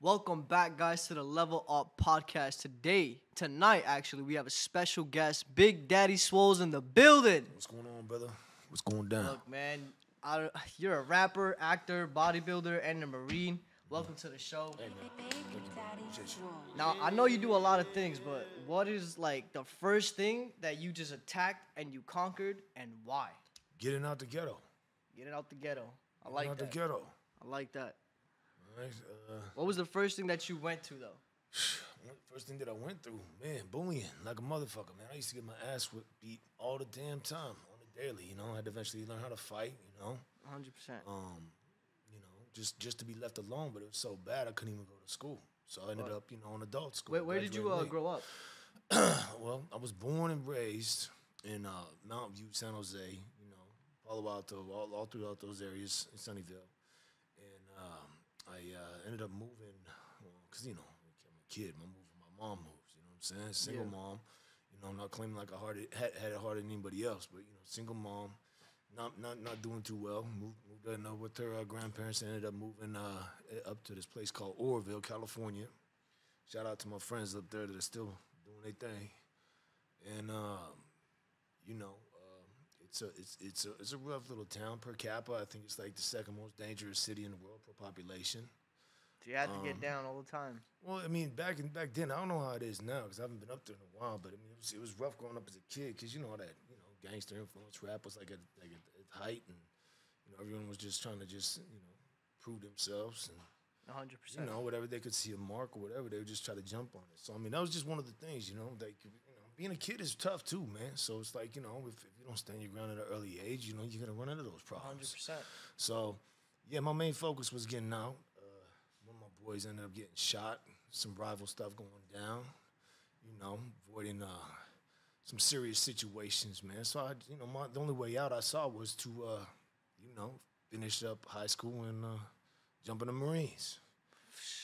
Welcome back, guys, to the Level Up Podcast. Tonight, actually, we have a special guest, Big Daddy Swole's in the building. What's going on, brother? What's going down? Look, man, you're a rapper, actor, bodybuilder, and a Marine. Welcome to the show. Hey, man. Thank you, man. Appreciate you. Now, I know you do a lot of things, but what is like the first thing that you just attacked and you conquered, and why? Getting out the ghetto. Get it out the ghetto. I Getting like out that. the ghetto. I like that. All right. What was the first thing that you went to, though? First thing that I went through, man, bullying like a motherfucker, man. I used to get my ass beat all the damn time on the daily. You know, I had to eventually learn how to fight. 100%. Just to be left alone. But it was so bad I couldn't even go to school. So I ended up, in adult school. Where did you graduated late. grow up? Well, I was born and raised in Mountain View, San Jose. Palo Alto, all throughout those areas in Sunnyvale. And I ended up moving, because, I'm a kid. My mom moves, you know what I'm saying? Single mom. I'm not claiming like had it harder than anybody else, but, single mom, not doing too well. Moved in with her grandparents and ended up moving up to this place called Oroville, California. Shout out to my friends up there that are still doing their thing. And, it's a rough little town per capita. I think it's like the second most dangerous city in the world per population. So you had to get down all the time. Well, I mean, back then, I don't know how it is now because I haven't been up there in a while. But I mean, it was rough growing up as a kid because all that gangster influence rap was like at height, and everyone was just trying to prove themselves and 100%. whatever they could see a mark or whatever, they would just try to jump on it. So I mean, that was just one of the things, being a kid is tough too, man. So it's like, if you don't stand your ground at an early age, you're gonna run into those problems. 100%. So, yeah, my main focus was getting out. One of my boys ended up getting shot. Some rival stuff going down. Avoiding some serious situations, man. So the only way out I saw was to, finish up high school and jump in the Marines.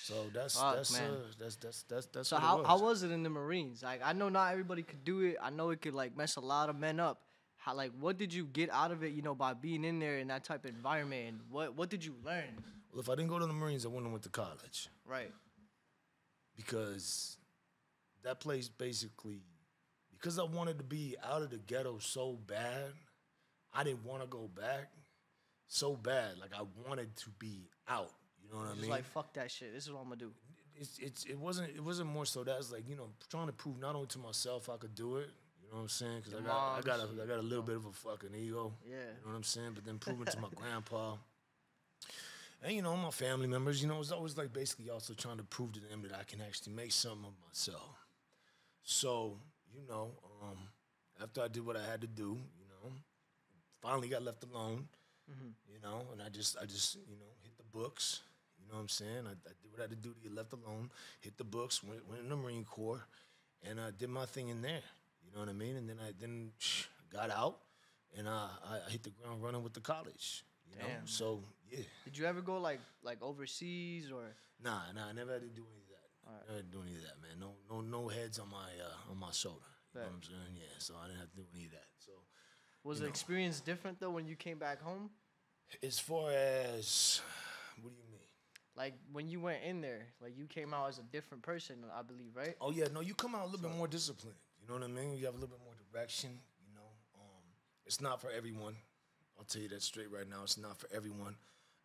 So that's man. that's So what how was it in the Marines? Like, I know not everybody could do it. I know it could like mess a lot of men up. What did you get out of it, by being in there in that type of environment? And what did you learn? Well, if I didn't go to the Marines, I wouldn't have went to college. Right. Because that place basically, because I wanted to be out of the ghetto so bad, I didn't want to go back so bad. Like, I wanted to be out. You know what I mean? Like, fuck that shit. This is what I'm gonna do. It wasn't more so that. It's like, trying to prove not only to myself I could do it. You know what I'm saying? Because I got a little bit of a fucking ego. Yeah. You know what I'm saying? But then proving to my grandpa. And, my family members, it was always like basically also trying to prove to them that I can actually make something of myself. So, after I did what I had to do, finally got left alone, and I just hit the books. You know what I'm saying? I did what I had to do to get left alone, hit the books, went in the Marine Corps, and I did my thing in there. You know what I mean? And then I got out, and I hit the ground running with the college. Damn. So yeah. Did you ever go like overseas or? Nah, I never had to do any of that. All right. Never had to do any of that, man. No heads on my shoulder. You know what I'm saying? Yeah. So I didn't have to do any of that. So Was the experience different though when you came back home? as far as what do you mean? Like when you went in there, like you came out as a different person, I believe, right? Oh yeah, no, you come out a little bit more disciplined. You know what I mean? You have a little bit more direction. It's not for everyone. I'll tell you that straight right now. It's not for everyone.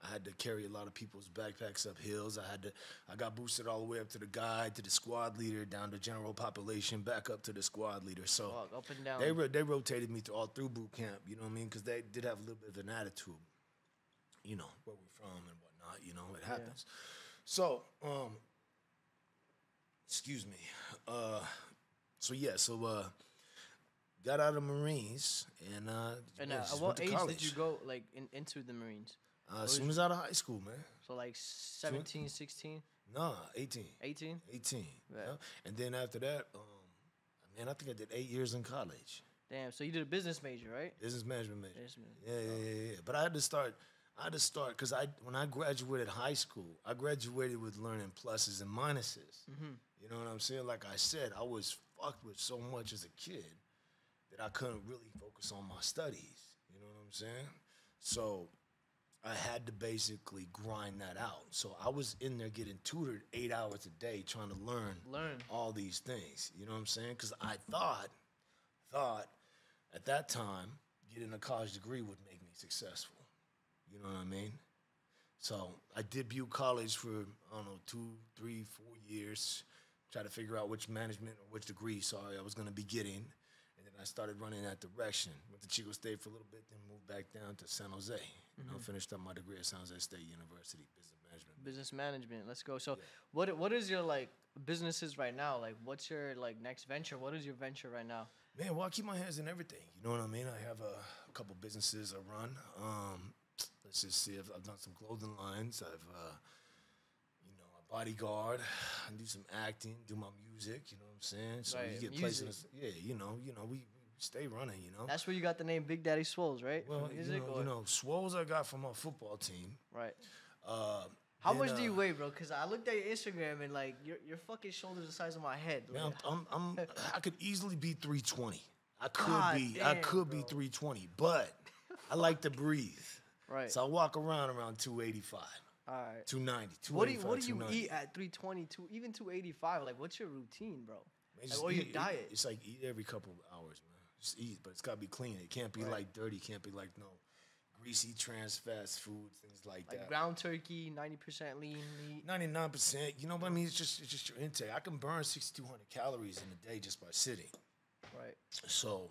I had to carry a lot of people's backpacks up hills. I got boosted all the way up to the guide, to the squad leader, down to general population, back up to the squad leader. So Up and down. they rotated me all through boot camp. You know what I mean? Because they did have a little bit of an attitude. Where we're from and whatnot. It happens. So, excuse me. Got out of the Marines and just what went to age college. did you go like into the Marines? As soon as out of high school, man. So like 17, 16, Nah, 18. 18? 18. Right. Yeah. And then after that, I think I did 8 years in college. Damn. So you did a business major, right? Business management major. Business management. Yeah. But I had to start because when I graduated high school, I graduated with learning pluses and minuses. Mm-hmm. You know what I'm saying? Like I said, I was fucked with so much as a kid that I couldn't really focus on my studies. You know what I'm saying? So I had to basically grind that out. So I was in there getting tutored 8 hours a day trying to learn Learn. all these things. You know what I'm saying? Because I thought at that time getting a college degree would make me successful. You know what I mean? So I did Butte College for, I don't know, 2, 3, 4 years, try to figure out which management or which degree, I was going to be getting. And then I started running that direction. Went to Chico State for a little bit, then moved back down to San Jose. You know, finished up my degree at San Jose State University, business management. Business management. Let's go. So, what is your like businesses right now? Like, what's your like next venture? What is your venture right now? Man, well, I keep my hands in everything. You know what I mean? I have a couple businesses I run. Let's just see. I've done some clothing lines. I've, I bodyguard. I do some acting. Do my music. You know what I'm saying? So Right, you get placed in. We stay running. You know. That's where you got the name Big Daddy Swoles, right? Well, From music, or- Swoles I got from our football team. right. How Then, much do you weigh, bro? Cause I looked at your Instagram and like your fucking shoulders the size of my head. Man, Like, I could easily be 320. I God could be damn, bro. 320, but I like to breathe. right. So I walk around 285, All right. 290, What do 285, you 290. eat at 322, even 285? Like, what's your routine, bro? Man, just or your eat- diet? It's like eat every couple of hours, man. Just eat, but it's got to be clean. It can't be Right. like dirty. It can't be like greasy trans fast food, things like Like that. ground turkey, 90% lean meat. 99%. You know what I mean? It's just your intake. I can burn 6,200 calories in a day just by sitting. Right. So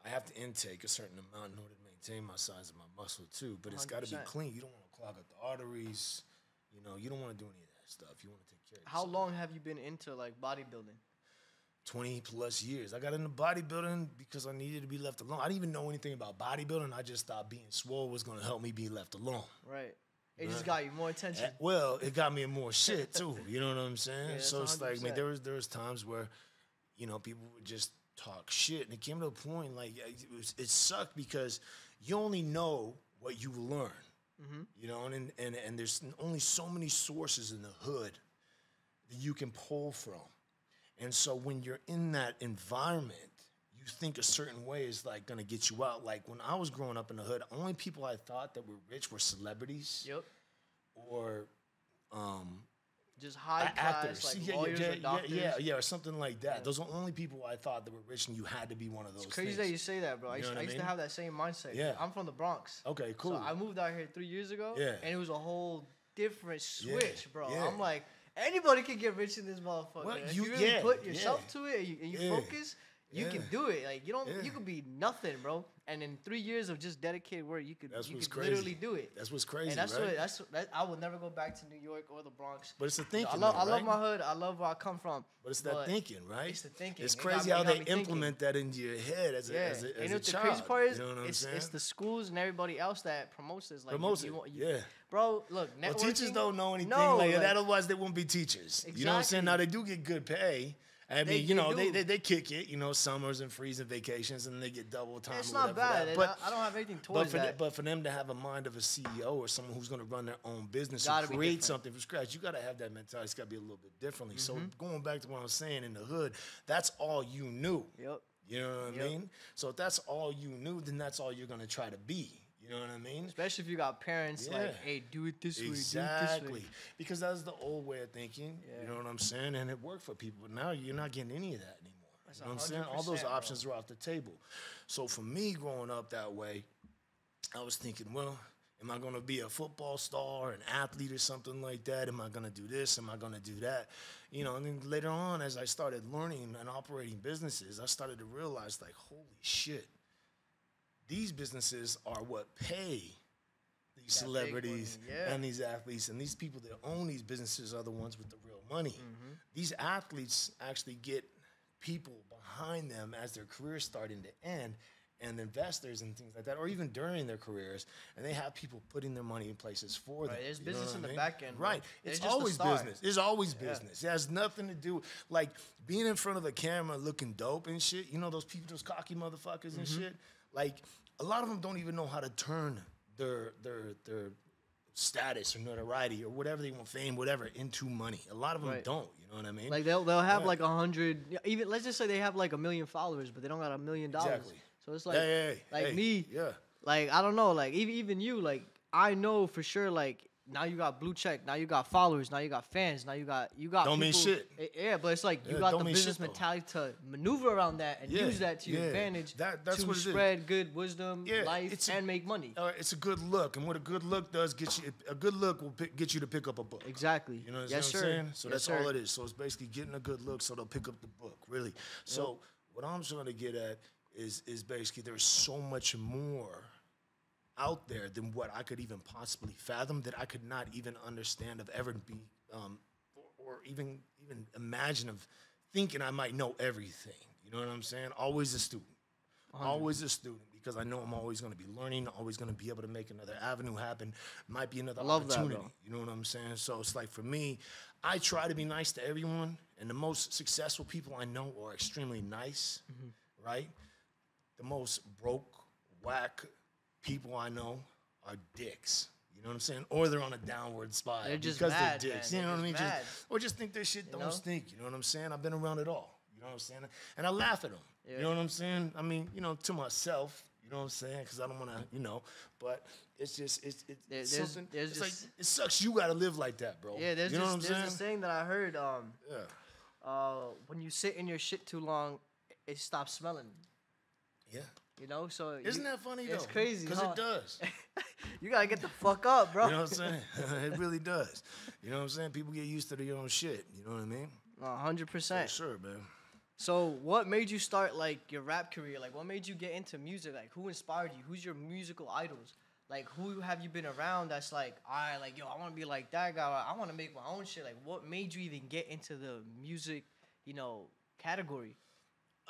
I have to intake a certain amount in order to maintain my size of my muscle too. But it's got to be 100%. clean. You don't want to clog up the arteries. You know, you don't want to do any of that stuff. You want to take care of How yourself. long have you been into like bodybuilding? 20 plus years. I got into bodybuilding because I needed to be left alone. I didn't even know anything about bodybuilding. I just thought being swole was going to help me be left alone. Right. It just got you more attention. Well, it got me in more shit too. You know what I'm saying? Yeah, that's So it's like, man, 100%. there was times where, people would just talk shit, and it came to a point like it sucked because you only know what you learn. You know, and there's only so many sources in the hood that you can pull from. And so when you're in that environment, you think a certain way is like gonna get you out. Like when I was growing up in the hood, only people I thought that were rich were celebrities Yep. or Just high class, like lawyers or doctors. or something like that. Those are the only people I thought that were rich, and you had to be one of those. It's crazy things. that you say that, bro. I You know used, what I I used to mean? have that same mindset. Yeah. I'm from the Bronx. Okay, cool. So I moved out here 3 years ago. Yeah. And it was a whole different switch, bro. yeah. I'm like, anybody can get rich in this motherfucker. Well, if you- you really yeah, put yourself yeah. to it and you Yeah. focus, you can Yeah. do it. Like you Yeah. could be nothing, bro. And in 3 years of just dedicated work, you could That's what's could literally crazy. do it. That's what's crazy, And that's right? that I will never go back to New York or the Bronx. But it's the thinking. I though, love right? my hood. I love where I come from. But it's that thinking, right? It's the thinking. It's It got crazy me- how it got they me thinking. implement that into your head as a, Yeah, as a, as and a what the child. crazy part is, you know what I'm it's saying? the schools and everybody else that promotes this. Like Promotes you, it, you, yeah. Bro, look, Well, teachers networking- don't know anything No, like that. like- Otherwise, they won't be teachers. You know what I'm saying? Exactly. Now, they do get good pay. I They- mean, you they know, do. they kick it, summers and freezing vacations, and they get double time. It's or not whatever for bad. that. and But, I don't have anything but, towards for that. but for them to have a mind of a CEO or someone who's going to run their own business Gotta and be create different. something from scratch, you got to have that mentality. It's got to be a little bit differently. So Mm-hmm. going back to what I was saying in the hood, that's all you knew. Yep. You know what I Yep. mean? So if that's all you knew, then that's all you're going to try to be. You know what I mean? Especially if you got parents like, Yeah. hey, do it this way, do it this Exactly. way. Because that's the old way of thinking. Yeah. You know what I'm saying? And it worked for people. But now you're not getting any of that anymore. That's You know what I'm saying? All those 100%, bro. options are off the table. So for me growing up that way, I was thinking, well, am I going to be a football star, an athlete or something like that? Am I going to do this? Am I going to do that? And then later on, as I started learning and operating businesses, I started to realize, like, holy shit, these businesses are what pay these That big celebrities money, yeah. and these athletes, and these people that own these businesses are the ones with the real money. Mm-hmm. These athletes actually get people behind them as their career's starting to end, and investors and things like that, or even during their careers, and they have people putting their money in places for them. Right, there's You know business what in I the mean? back end, bro. Right. They're It's just the always star. business. It's always Yeah. business. It has nothing to do, like, being in front of a camera looking dope and shit. Those people, those cocky motherfuckers and Mm-hmm. shit. Like, a lot of them don't even know how to turn their status or notoriety or whatever they want, fame, whatever, into money. A lot of them Right. don't. You know what I mean? Like they'll have Yeah. like 100, even let's just say they have like 1 million followers, but they don't got $1 million. Exactly. So it's like, Hey, like hey, me, yeah. like I don't know, like even you, like I know for sure, like, now you got blue check, now you got followers, now you got fans, now you got Don't mean people, shit. Yeah, but it's like you Yeah, got don't the mean business shit, though. mentality to maneuver around that and Yeah, use that to your yeah. advantage That's to what it is. spread good wisdom, Yeah, life, and make money. It's a good look, and what a good look does get you. A good look will get you to pick up a book. Exactly. You know what Yes, I'm sir. saying? So Yes, that's sir. all it is. So it's basically getting a good look, so they'll pick up the book. Really. So what I'm trying to get at is basically there's so much more out there than what I could even possibly fathom, that I could not even understand of ever be, or even imagine of thinking I might know everything. You know what I'm saying? Always a student. Always a student, because I know I'm always going to be learning, always going to be able to make another avenue happen. Might be another Love that, opportunity. bro. You know what I'm saying? So it's like, for me, I try to be nice to everyone, and the most successful people I know are extremely nice, right? The most broke, whack people I know are dicks. You know what I'm saying? Or they're on a downward spiral They're just because mad, they're dicks. man. You know what I mean? They're just Or just think their shit don't know? stink. You know what I'm saying? I've been around it all. You know what I'm saying? And I laugh at them. Yeah. You know what I'm saying? I mean, you know, to myself. You know what I'm saying? Because I don't want to, you know. But it's just, it's There's- something. there's It's just- like, it sucks. You got to live like that, bro. Yeah, there's you know this, what I'm there's saying? this saying that I heard. Yeah. When you sit in your shit too long, it stops smelling. Yeah. You know, so Isn't that funny, though? It's crazy, Because huh? it does. You gotta get the fuck up, bro. You know what I'm saying? It really does. You know what I'm saying? People get used to their own shit. You know what I mean? 100%. For sure, man. So, what made you start like your rap career? Like, what made you get into music? Like, who inspired you? Who's your musical idols? Like, who have you been around that's like, all right, like, yo, I want to be like that guy. I want to make my own shit. Like, what made you even get into the music, category?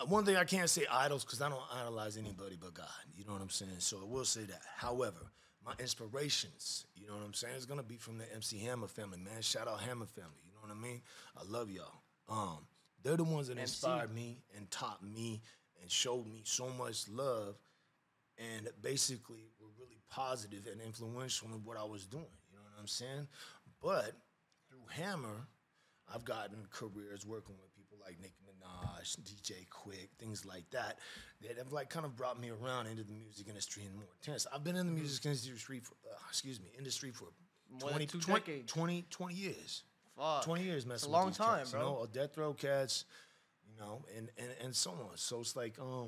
One thing I can't say idols, because I don't idolize anybody but God. You know what I'm saying? So I will say that. However, my inspirations, you know what I'm saying, is going to be from the MC Hammer family, man. Shout out Hammer family. You know what I mean? I love y'all. They're the ones that inspired me and taught me and showed me so much love, and basically were really positive and influential in what I was doing. You know what I'm saying? But through Hammer, I've gotten careers working with people like Nicki Minaj, DJ Quick, things like that have like kind of brought me around into the music industry and more intense. I've been in the music industry for, industry for More than 20, two 20, decades. 20 years. Fuck. 20 years messing It's a with long these time, cats, bro. You know, death row cats, you know, and so on. So it's like, for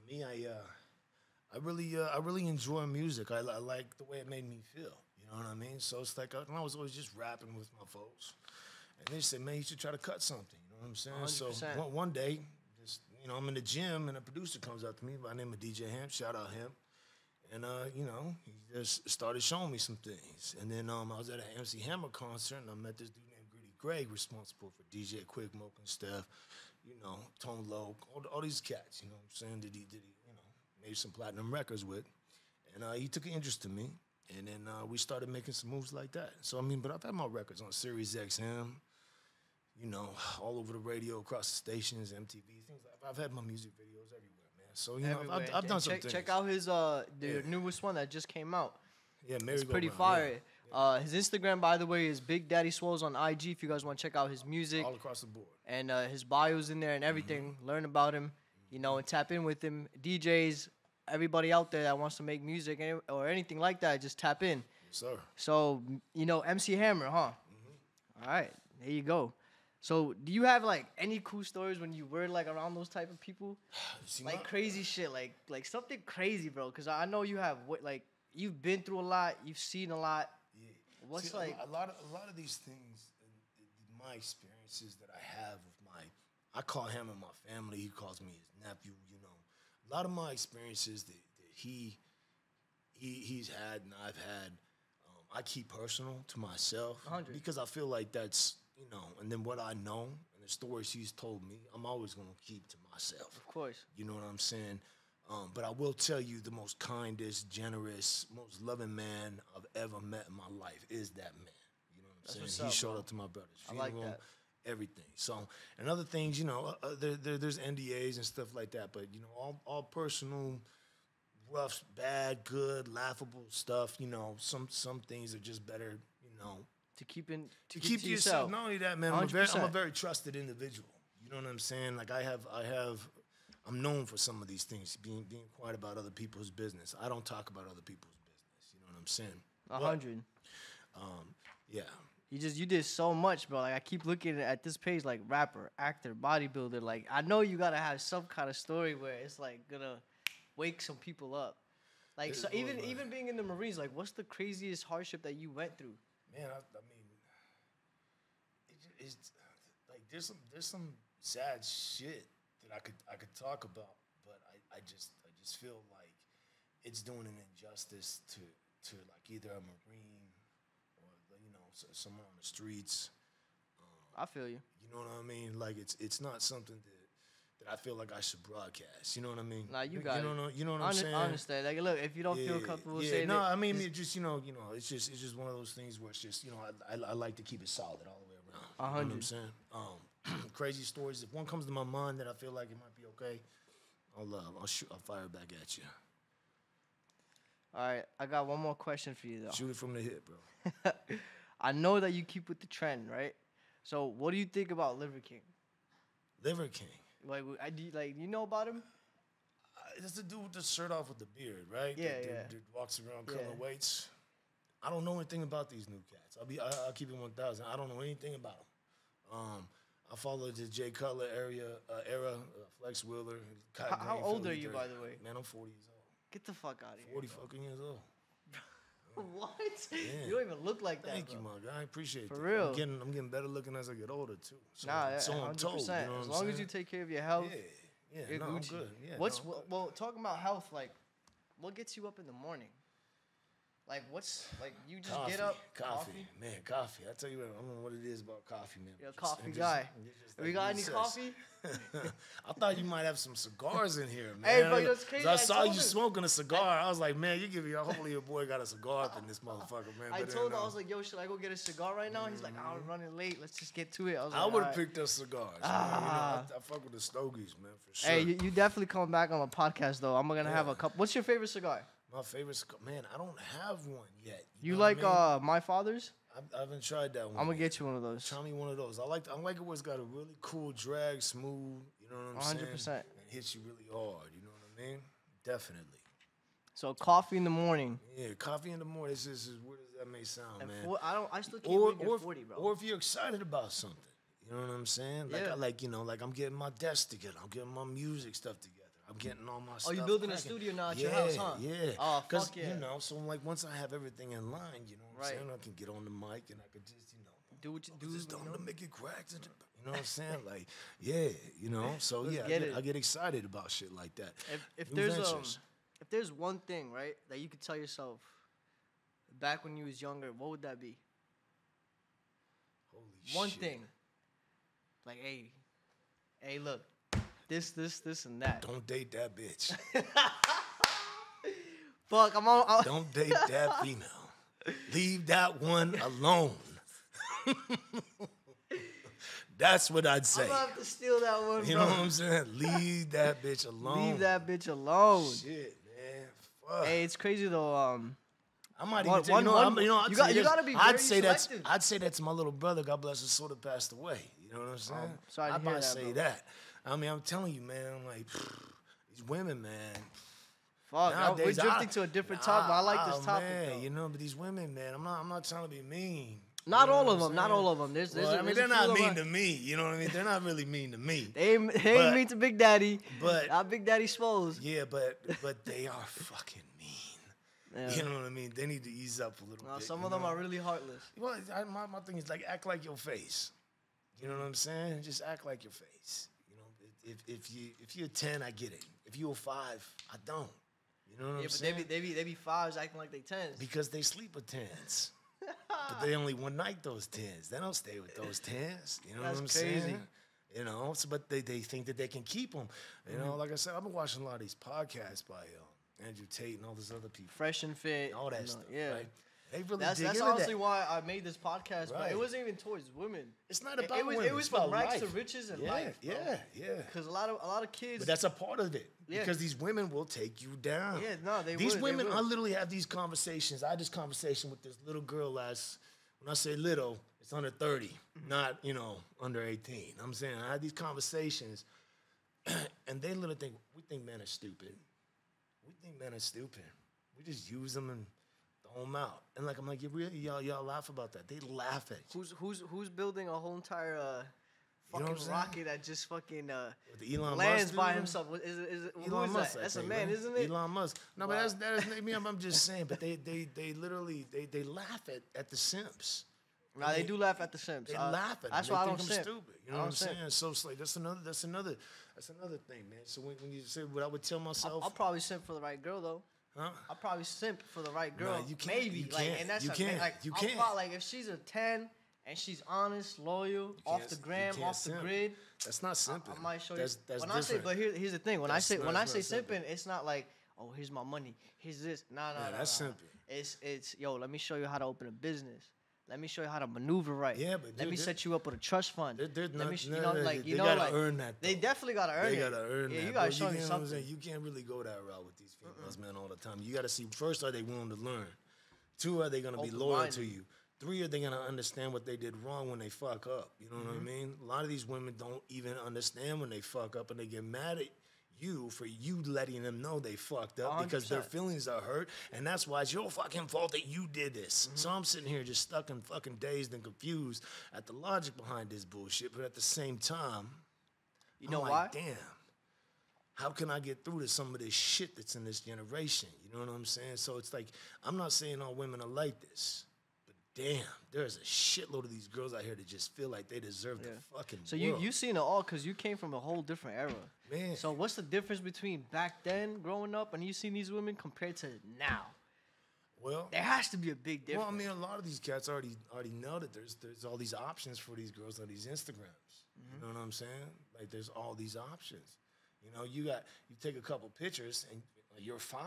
me, I really enjoy music. I like the way it made me feel. You know what I mean? So it's like I was always just rapping with my folks, and they said, "Man, you should try to cut something." You know what I'm saying? 100%. So one day, just I'm in the gym, and a producer comes up to me by the name of DJ Ham. Shout out him. And, he just started showing me some things. And then I was at an MC Hammer concert, and I met this dude named Gritty Greg, responsible for DJ Quick, Moke and Steph, Tone Loc, all these cats, you know what I'm saying, that he made some platinum records with. And he took an interest in me, and then we started making some moves like that. So, but I've had my records on Sirius XM, all over the radio, across the stations, MTV, things like that. I've had my music videos everywhere. So, Everywhere. I've done some check, things. check out his the newest one that just came out. Yeah, It's pretty Merry-Go-Round, fire. His Instagram, by the way, is Big Daddy Swoles on IG. If you guys want to check out his music yeah. All across the board. and his bio's in there and everything, learn about him, and tap in with him. DJs, everybody out there that wants to make music or anything like that, just tap in. Yes, sir. So, MC Hammer, huh? All right, there you go. So, do you have like any cool stories when you were like around those type of people? See, Like crazy shit, like something crazy, bro. Cause I know you have you've been through a lot, you've seen a lot. Yeah. What's See, like a lot of these things, my experiences that I have with I call him and my family. He calls me his nephew. A lot of my experiences that he's had and I've had, I keep personal to myself 100. because I feel like that's and then what I know and the stories he's told me, I'm always gonna keep to myself. Of course. You know what I'm saying? But I will tell you, the most kindest, generous, most loving man I've ever met in my life is that man. You know what I'm That's saying? what's He up, showed bro. up to my brother's I like funeral, that. everything. So, and other things, there's NDAs and stuff like that. But all personal, rough, bad, good, laughable stuff. Some things are just better. To keep in To keep keep to yourself. Not only that, man, I'm a 100%. very trusted individual. You know what I'm saying? Like I'm known for some of these things, being quiet about other people's business. I don't talk about other people's business. You know what I'm I'm saying? 100. Yeah. You did so much, bro. Like I keep looking at this page, like rapper, actor, bodybuilder. Like I know you gotta have some kind of story where it's like gonna wake some people up. Like so, even being in the Marines, like what's the craziest hardship that you went through? Man, I mean, it's like there's some sad shit that I could talk about, but I just feel like it's doing an injustice to like either a Marine or someone on the streets. I feel you. You know what I mean? Like it's not something that I feel like I should broadcast. You know what I mean? Nah, you got it. You know what I'm saying? I understand. Like, look, if you don't feel comfortable saying no, it, I mean, it just it's just one of those things where it's just I like to keep it solid all the way around. 100. You know what I'm saying? Crazy stories. If one comes to my mind that I feel like it might be okay, I'll fire back at you. All right, I got one more question for you though. Shoot it from the hip, bro. I know that you keep with the trend, right? So, what do you think about Liver King? Liver King. Like, you know about him? It's the dude with the shirt off with the beard, right? Yeah, that walks around cutting weights. I don't know anything about these new cats. I'll keep it 1,000. I don't know anything about them. I follow the Jay Cutler era, Flex Wheeler. How old are you, by the way? Man, I'm 40 years old. Get the fuck out of here. 40 fucking years old. What? Yeah. You don't even look like that. Thank you, my guy. I appreciate For that. real. I'm getting better looking as I get older too. So, So 100%. I'm told. You know as long as you take care of your health, yeah, you're I'm Gucci. good. Yeah, Well, talking about health, like, what gets you up in the morning? Like, you just coffee, get up, coffee, man, coffee. I tell you what, I don't know what it is about coffee, man. You're a coffee guy. We got any coffee? I thought you might have some cigars in here, man. Hey, bro, that's crazy. I saw you smoking a cigar. I was like, man, hopefully your boy got a cigar up in this motherfucker, man. I told him, I was like, yo, should I go get a cigar right now? He's like, I'm running late. Let's just get to it. I would have picked up cigars. I fuck with the Stogies, man, for sure. Hey, you definitely come back on a podcast, though. I'm going to have a couple. What's your favorite cigar? My favorite cigar? Man, I don't have one yet. You like My Father's? I haven't tried that one. I'm going to get you one of those. Try me one of those. I like it where it's got a really cool drag, smooth, you know what I'm 100%. saying? And hits you really hard, you know what I mean? Definitely. So coffee in the morning. Yeah, coffee in the morning. This is where does that may sound, man? I still keep reading 40, bro. Or if you're excited about something, you know what I'm saying? Like like I'm getting my desk together. I'm getting my music stuff together. I'm getting all my stuff. Oh, you building a studio now at your house, huh? Yeah. Oh, fuck yeah. So like once I have everything in line, you know what I'm saying? I can get on the mic and I could just, do what you do. Just don't make it crack. You know what I'm saying? Like, So I get excited about shit like that. If there's one thing, right, that you could tell yourself back when you was younger, what would that be? Holy one shit. thing. Like, hey, look, this, and that. Don't date that bitch. Fuck, I'm on. Don't date that female. Leave that one alone. That's what I'd say. I'm gonna have to steal that one, bro. You know what I'm saying? Leave that bitch alone. Leave that bitch alone. Shit, man. Fuck. Hey, it's crazy though. I might even tell you gotta be very selective. I'd say that to my little brother. God bless his soul, that passed away. You know what I'm saying? Sorry to I'd hear that, say bro. that. I mean, I'm telling you, man. I'm like, these women, man. Fuck, nowadays, we're drifting to a different topic. I like this topic, man, though. but these women, man. I'm not trying to be mean. Not all of them. Not all of them. They're not mean to me. You know what I mean? They're not really mean to me. They ain't mean to Big Daddy. But not Big Daddy Swoles. Yeah, but they are fucking mean. Yeah. You know what I mean? They need to ease up a little bit. Some of them are really heartless. Well, my thing is like act like your face. You know what I'm saying? Just act like your face. You know, if you're 10, I get it. If you're 5, I don't. You know what I'm saying? But they be 5s acting like they 10s. Because they sleep with 10s. But they only one night those 10s. They don't stay with those 10s. You know what I'm saying? You know, but they think that they can keep them. You know, like I said, I've been watching a lot of these podcasts by Andrew Tate and all these other people. Fresh and Fit. All that stuff, yeah. right? They really that's honestly why I made this podcast, right. But it wasn't even towards women. It's not about women. It was from rags to riches and life. Bro. Yeah. Because a lot of kids. But that's a part of it. Yeah. Because these women will take you down. Yeah, no, These women, I literally have these conversations. I had this conversation with this little girl when I say little, it's under 30, not, under 18. I'm saying I had these conversations, and they literally we think men are stupid. We think men are stupid. We just use them and throw Blow them out. And like I'm like, you really y'all laugh about that. They laugh at you. Who's building a whole entire You know fucking what I'm saying? rocket that just fucking With the Elon lands Musk by dude? himself? Is it who Elon is Musk, that? I That's a think, man, right? isn't it? Elon Musk. No, Wow. but that is me. I'm just saying. But they literally they laugh at the simps. Nah, they do laugh at the Sims. They laugh at them. That's They why I think don't I'm simp. stupid. You I know what I'm don't simp. saying? So it's like that's another thing, man. So when you say what I would tell myself, I'll probably simp for the right girl though. huh? I'll probably simp for the right girl. Nah, you can't- Maybe you like, can't. and that's You a, can't. like You I'll can't. probably, like if she's a 10 and she's honest, loyal, off can't- the you gram, can't off the simp. grid. That's not simping. I might show that's, you. That's when different. I say, but here's the thing. When That's I not say simping. simping, it's not like, oh, here's my money, here's this. Nah, Yeah, that's simping. It's yo, let me show you how to open a business. Let me show you how to maneuver right. Yeah, but let me there- set you up with a trust fund. There's Let me, not, you know, like they you know, gotta like earn that. they though. definitely gotta earn They it. gotta earn yeah, that. you gotta bro. show me You know what I'm something. saying? You can't really go that route with these females, man, all the time. You gotta see first, are they willing to learn? Two, are they gonna be loyal to you? Three, are they gonna understand what they did wrong when they fuck up? You know what I mean? A lot of these women don't even understand when they fuck up, and they get mad at you for you letting them know they fucked up because their 100%. feelings are hurt, and that's why it's your fucking fault that you did this. So I'm sitting here just stuck and fucking dazed and confused at the logic behind this bullshit, but at the same time, You know I'm why? like, damn. How can I get through to some of this shit that's in this generation? You know what I'm saying? So it's like, I'm not saying all women are like this, but damn, there's a shitload of these girls out here that just feel like they deserve the fucking So world. you seen it all because you came from a whole different era. Man. So what's the difference between back then growing up and you seen these women compared to now? Well, There has to be a big difference. well, I mean, a lot of these cats already know that there's all these options for these girls on these Instagrams. You know what I'm saying? Like, there's all these options. You know, you take a couple pictures and you're 5.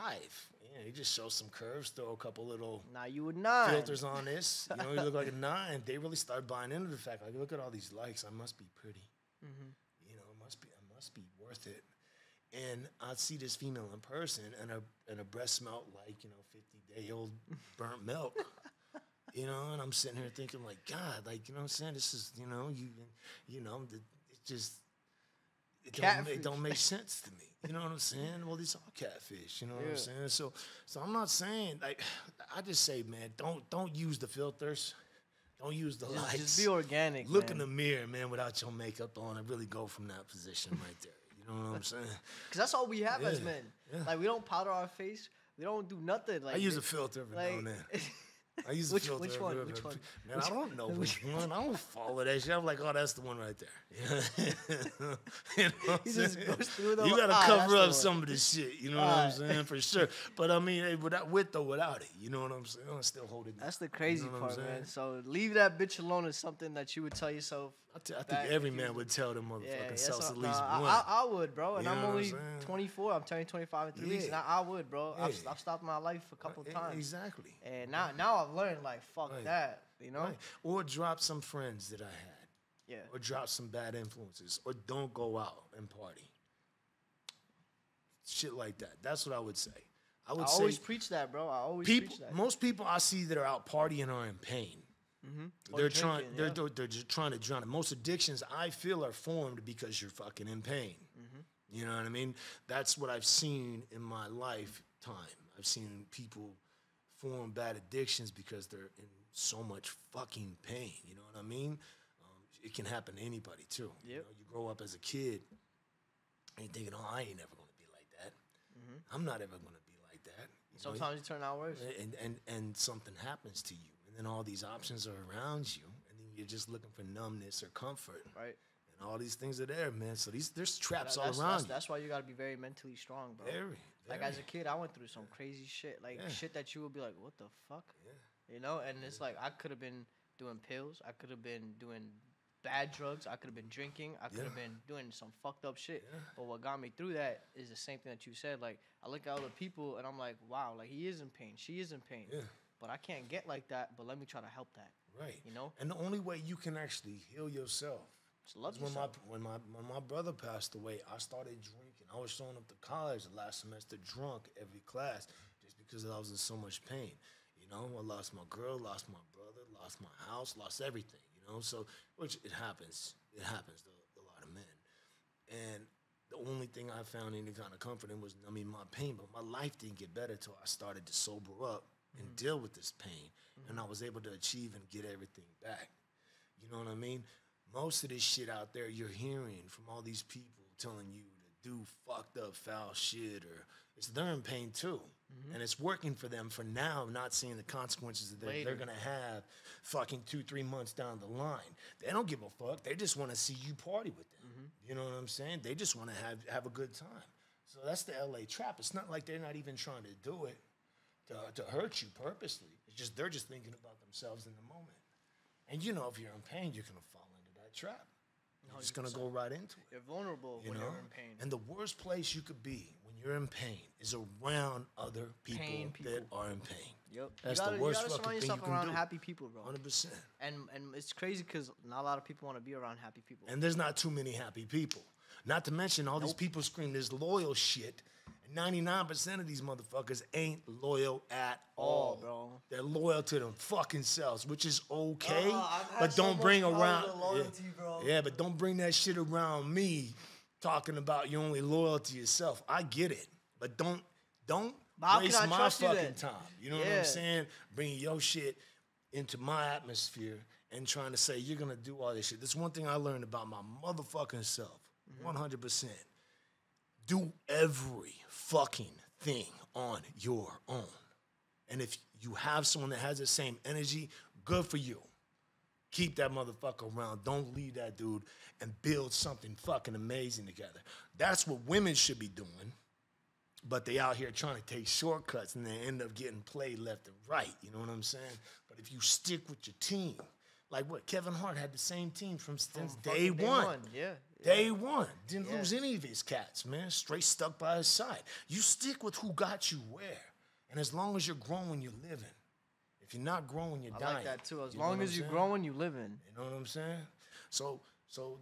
Yeah, you just show some curves, throw a couple little Now you would not. filters on this. You know, you look like a 9. They really start buying into the fact, like, look at all these likes. I must be pretty. You know, I must be worth it. And I'd see this female in person, and her breast smelled like 50-day-old burnt milk. You know, and I'm sitting here thinking, like, God, like, you know what I'm saying? This is, it just. It don't make sense to me. You know what I'm saying? Well, these are catfish. You know what I'm saying? So I'm not saying, like, I just say, man, don't use the filters. Don't use the lights. Just be organic. Look man. in the mirror, man, without your makeup on, and really go from that position right there. You know what I'm saying? Cause that's all we have as Yeah, men. yeah. Like we don't powder our face. We don't do nothing. Like I use a filter every now and then. I use Which- a filter. which one? every- Which one? Man, I don't know which one. I don't follow that shit. I'm like, oh, that's the one right there. You know what He I'm just saying? goes through them. You gotta Ah, that's cover the up one. some of this shit. You know what I'm saying? For sure. But I mean, with or without it. You know what I'm saying? I'm still holding it. That's the crazy You know what I'm part, man. saying? So leave that bitch alone is something that you would tell yourself. I think back every if you man was- would tell them Yeah, motherfucking that's selves what- at least nah, one. I would, bro. And You I'm know what I'm only saying? 24. I'm turning 25 in 3 weeks, and Yeah. I would, bro. Yeah. I've stopped my life a couple times. Exactly. And now I've learned, like, fuck Right. that, you know? Right. Or drop some friends that I had. Yeah. Or drop some bad influences. Or don't go out and party. Shit like that. That's what I would say. I would I say always preach that, bro. I always people, preach that. most people I see that are out partying are in pain. Or They're drinking, yeah. they're just trying to drown it. Most addictions I feel are formed because you're fucking in pain. You know what I mean? That's what I've seen in my lifetime. I've seen people form bad addictions because they're in so much fucking pain. You know what I mean? It can happen to anybody too. You Yep. know, you grow up as a kid and you're thinking, oh, I ain't never gonna be like that. I'm not ever gonna be like that. You know, Sometimes you turn out worse. and something happens to you, and then all these options are around you, and then you're just looking for numbness or comfort, Right. and all these things are there, man. So there's traps That's, all around you. that's why you gotta be very mentally strong, bro. Very, Like very. as a kid, I went through some crazy shit, like Yeah. shit that you would be like, "What the fuck?" You know. And it's like I could have been doing pills, I could have been doing bad drugs, I could have been drinking, I could have been doing some fucked up shit. But what got me through that is the same thing that you said. Like I look at other people and I'm like, wow, like he is in pain, she is in pain, Yeah. but I can't get like that. But let me try to help that. Right. You know? And the only way you can actually heal yourself Just love is when yourself. when my brother passed away, I started drinking. I was showing up to college the last semester drunk every class just because I was in so much pain. You know, I lost my girl, lost my brother, lost my house, lost everything. You know, so which it happens. It happens to a lot of men. And the only thing I found any kind of comfort in was numbing my pain. But my life didn't get better till I started to sober up and deal with this pain. And I was able to achieve and get everything back. You know what I mean? Most of this shit out there you're hearing from all these people telling you to do fucked up foul shit, or they're in pain too. And it's working for them for now, not seeing the consequences that they're going to have fucking 2-3 months down the line. They don't give a fuck. They just want to see you party with them. You know what I'm saying? They just want to have a good time. So that's the LA trap. It's not like they're not even trying to do it to hurt you purposely. It's just they're just thinking about themselves in the moment. And you know, if you're in pain, you're going to fall into that trap. You're just going to go right into it. You're vulnerable when you're in pain. And the worst place you could be when you're in pain is around other people that are in pain. Yep. That's the worst fucking thing you can do. You gotta surround yourself around happy people, bro. 100%. And it's crazy because not a lot of people want to be around happy people. And there's not too many happy people. Not to mention all these people scream this loyal shit. And 99% of these motherfuckers ain't loyal at all. Bro. They're loyal to them fucking selves, which is okay. But don't bring around loyalty, bro. Yeah, but don't bring that shit around me talking about you only loyal to yourself. I get it. But don't waste my fucking time. You know what I'm saying? Bringing your shit into my atmosphere and trying to say you're going to do all this shit. This is one thing I learned about my motherfucking self. 100%. Do every fucking thing on your own. And if you have someone that has the same energy, good for you. Keep that motherfucker around. Don't leave that dude and build something fucking amazing together. That's what women should be doing. But they out here trying to take shortcuts and they end up getting played left and right. You know what I'm saying? But if you stick with your team, like what Kevin Hart had the same team since day one. Yeah. Day one. Didn't lose any of his cats, man. Straight stuck by his side. You stick with who got you where. And as long as you're growing, you're living. If you're not growing, you're dying. I like that too. As long as you're growing, you're living. You know what I'm saying? So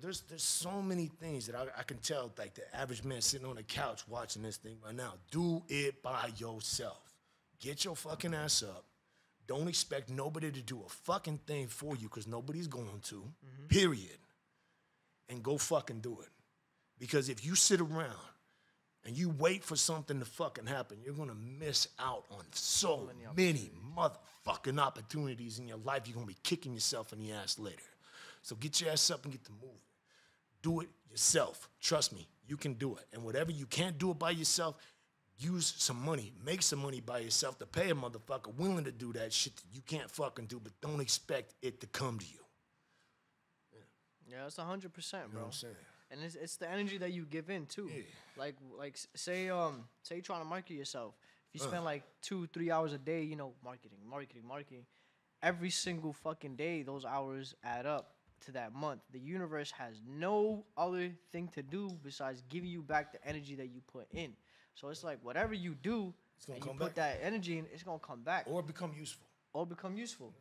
there's so many things that I can tell, like the average man sitting on the couch watching this thing right now. Do it by yourself. Get your fucking ass up. Don't expect nobody to do a fucking thing for you because nobody's going to, period. And go fucking do it. Because if you sit around and you wait for something to fucking happen, you're going to miss out on so many motherfucking opportunities in your life. You're going to be kicking yourself in the ass later. So get your ass up and get to moving. Do it yourself. Trust me, you can do it. And whatever you can't do it by yourself, use some money, make some money by yourself to pay a motherfucker willing to do that shit that you can't fucking do, but don't expect it to come to you. Yeah, it's 100%, bro. You know what I'm saying? And it's the energy that you give in too. Yeah. Like say you're trying to market yourself. If you spend like 2-3 hours a day, you know, marketing, every single fucking day, those hours add up to that month. The universe has no other thing to do besides giving you back the energy that you put in. So it's like whatever you do, and you put that energy in, it's gonna come back. Or become useful.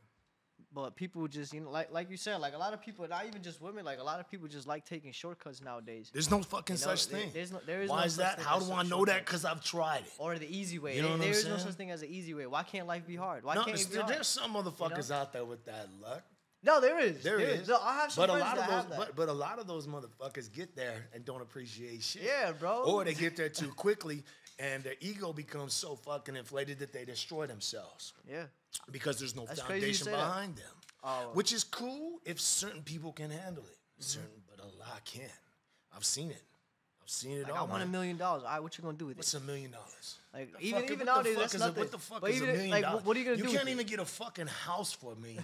But people just, you know, like you said, like a lot of people, not even just women, like a lot of people just like taking shortcuts nowadays. There is no such thing. There is Why no is that? How do I know that? Because I've tried it. Or the easy way. You know what I'm saying? There is no such thing as an easy way. Why can't life be hard? Why can't it be hard? There's some motherfuckers out there with that luck. No, there is. There is. No, I have some friends that have that. But a lot of those motherfuckers get there and don't appreciate shit. Yeah, bro. Or they get there too quickly and their ego becomes so fucking inflated that they destroy themselves. Yeah. Because there's no foundation behind them. Which is cool if certain people can handle it. But a lot can't. I've seen it. Like, all. I want $1 million. All right, what you gonna do with it? What's $1 million? Like even nowadays, that's nothing. What the fuck is $1 million? Like, what are you gonna do? You can't even get a fucking house for $1 million.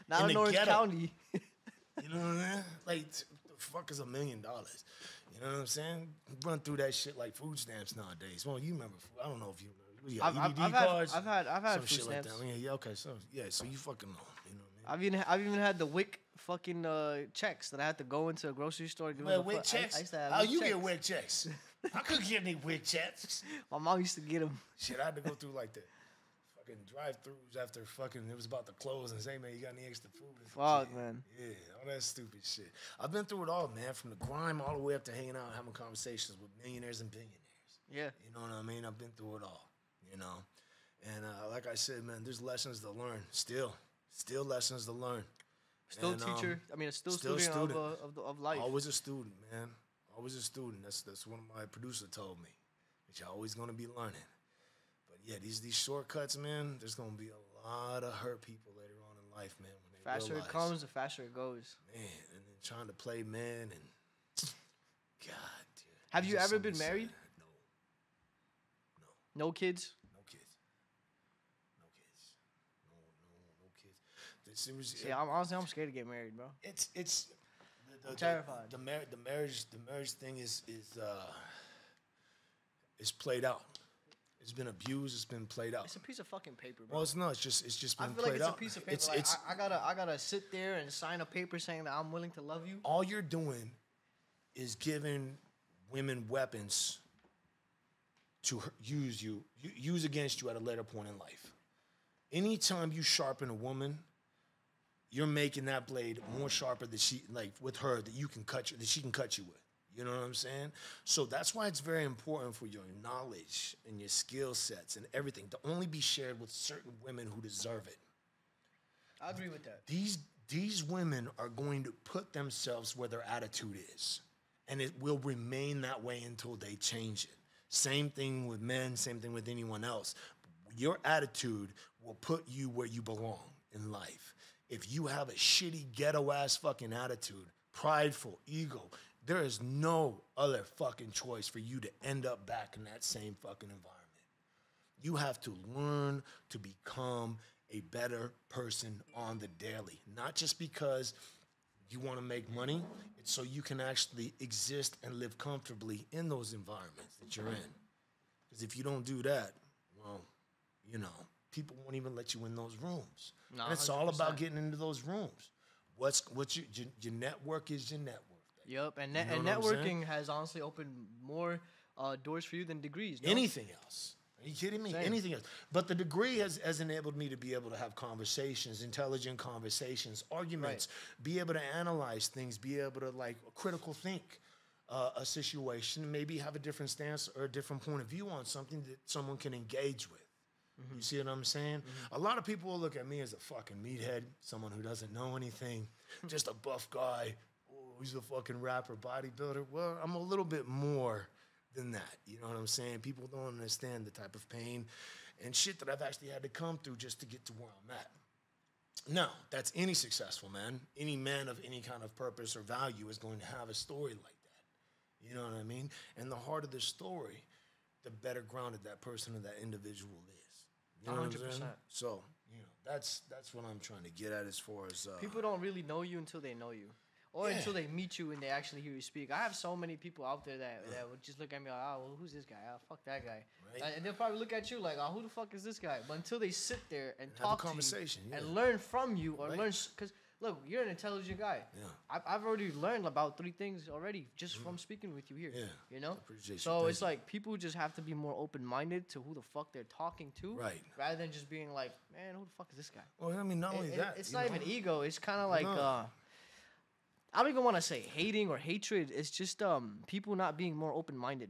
Not in Orange County. You know what I mean? Like, the fuck is $1 million? You know what I'm saying? Run through that shit like food stamps nowadays. Well, you remember? I don't know if you remember. I've had food shit stamps. like that. Yeah, okay. So you fucking know. You know what I mean? I've even had the WIC fucking checks that I had to go into a grocery store. WIC checks? How you get WIC checks? I couldn't get any WIC checks. My mom used to get them. Shit, I had to go through like the fucking drive-thrus after fucking it was about to close and say, man, you got any extra food? Fuck, man. Yeah, all that stupid shit. I've been through it all, man, from the grime all the way up to hanging out and having conversations with millionaires and billionaires. Yeah. You know what I mean? I've been through it all, you know? And like I said, man, there's lessons to learn. Still lessons to learn. Still and, teacher. I mean, still student of life. Always a student, man. Always a student. That's what my producer told me. That you're always going to be learning. But yeah, these shortcuts, man. There's gonna be a lot of hurt people later on in life, man. When they Faster realize, it comes, the faster it goes. man, and then trying to play man and God, dude. Have it's you just ever been something married? sad. No, No kids? no kids, no kids, no kids. It was, See, I'm scared to get married, bro. it's I'm terrified. The marriage thing is played out. It's been abused. It's been played out. It's a piece of fucking paper, bro. Well, it's not. It's just I been feel like played it's out. a piece of paper. I gotta sit there and sign a paper saying that I'm willing to love you. All you're doing is giving women weapons to use against you at a later point in life. Anytime you sharpen a woman, you're making that blade more sharper that with her that she can cut you with. You know what I'm saying? So that's why it's very important for your knowledge and your skill sets and everything to only be shared with certain women who deserve it. I agree with that. These women are going to put themselves where their attitude is, and it will remain that way until they change it. Same thing with men, same thing with anyone else. Your attitude will put you where you belong in life. If you have a shitty ghetto-ass fucking attitude, prideful, ego, there is no other fucking choice for you to end up back in that same fucking environment. You have to learn to become a better person on the daily. Not just because you want to make money, it's so you can actually exist and live comfortably in those environments that you're in. Because if you don't do that, well, you know, people won't even let you in those rooms. No, And it's all 100%. about getting into those rooms. What's your network is your network. Yep, and You know what I'm saying? networking has honestly opened more doors for you than degrees. No? Anything else. Are you kidding me? Same. Anything else. But the degree has enabled me to be able to have conversations, intelligent conversations, arguments, be able to analyze things, be able to critical think a situation, maybe have a different stance or a different point of view on something that someone can engage with. You see what I'm saying? A lot of people will look at me as a fucking meathead, someone who doesn't know anything, just a buff guy. Oh, he's a fucking rapper, bodybuilder. Well, I'm a little bit more than that. You know what I'm saying? People don't understand the type of pain and shit that I've actually had to come through just to get to where I'm at. Now, that's any successful man. Any man of any kind of purpose or value is going to have a story like that. You know what I mean? And the harder the story, the better grounded that person or that individual is. You know what I'm 100%. saying? So, you know, that's what I'm trying to get at as far as People don't really know you until they know you. Or Yeah. until they meet you and they actually hear you speak. I have so many people out there that would just look at me like, oh, well, who's this guy? Oh, fuck that guy. Right. And they'll probably look at you like, oh, who the fuck is this guy? But until they sit there and have a talk to conversation, you yeah. and learn from you or Right. learn, because look, you're an intelligent guy. Yeah. I've already learned about 3 things already just from speaking with you here. Yeah. You know? Appreciate you. So Thank it's you. like people just have to be more open-minded to who the fuck they're talking to. Right. Rather than just being like, man, who the fuck is this guy? Well, I mean, not only that. It's you not know, even ego. It's kind of like No. I don't even want to say hating or hatred. It's just people not being more open minded.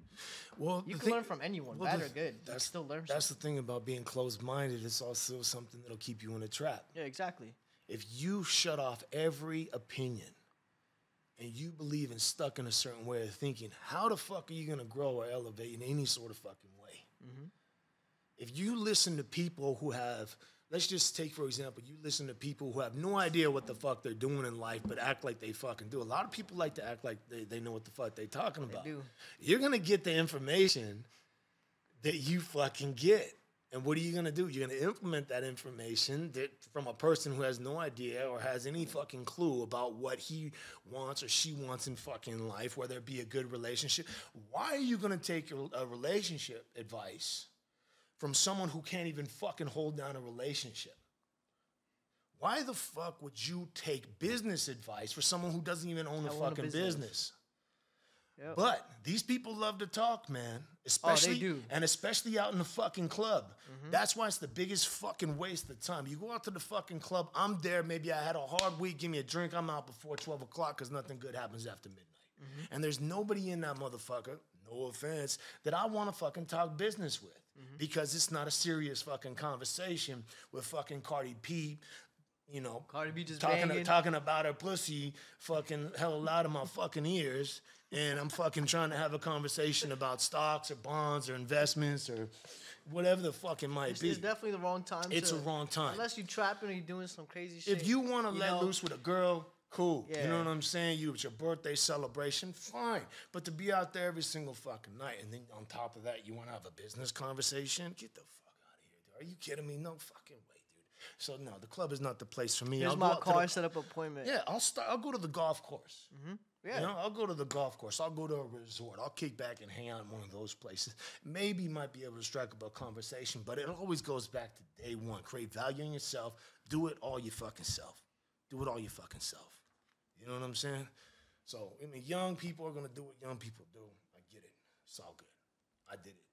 Well, You the can thing- learn from anyone, well, bad the- or good. You can still learn. That's Something. the thing about being closed-minded. It's also something that'll keep you in a trap. Yeah, exactly. If you shut off every opinion and you believe in stuck in a certain way of thinking, how the fuck are you gonna grow or elevate in any sort of fucking way? If you listen to people who have, let's just take for example, you listen to people who have no idea what the fuck they're doing in life, but act like they fucking do. A lot of people like to act like they know what the fuck they're talking about. do. You're gonna get the information that you fucking get. And what are you gonna do? You're gonna implement that information that from a person who has no idea or has any fucking clue about what he wants or she wants in fucking life, whether it be a good relationship. Why are you gonna take a relationship advice from someone who can't even fucking hold down a relationship? Why the fuck would you take business advice for someone who doesn't even own a I own a fucking business. business? Yep. But these people love to talk, man. Especially, do. And especially out in the fucking club. That's why it's the biggest fucking waste of time. You go out to the fucking club, I'm there, maybe I had a hard week, give me a drink, I'm out before 12 o'clock because nothing good happens after midnight. And there's nobody in that motherfucker, no offense, that I want to fucking talk business with. Because it's not a serious fucking conversation with fucking Cardi P, you know, Cardi B just talking banging. talking about her pussy fucking hella loud in my fucking ears, and I'm fucking trying to have a conversation about stocks or bonds or investments or whatever the fuck it might be. It's definitely the wrong time. It's a wrong time. Unless you trapping or you doing some crazy shit. If you want to let loose with a girl, cool. Yeah. You know what I'm saying? It's your birthday celebration, fine. But to be out there every single fucking night, and then on top of that, you want to have a business conversation? Get the fuck out of here, dude. Are you kidding me? No fucking way, dude. So no, the club is not the place for me. Here's I'll my go out to car, set up appointment. Yeah, I'll go to the golf course. Yeah. You know, I'll go to the golf course. I'll go to a resort. I'll kick back and hang out in one of those places. Maybe might be able to strike up a conversation, but it always goes back to day one. Create value in yourself. Do it all your fucking self. Do it all your fucking self. You know what I'm saying? So, I mean, young people are going to do what young people do. I get it. It's all good. I did it.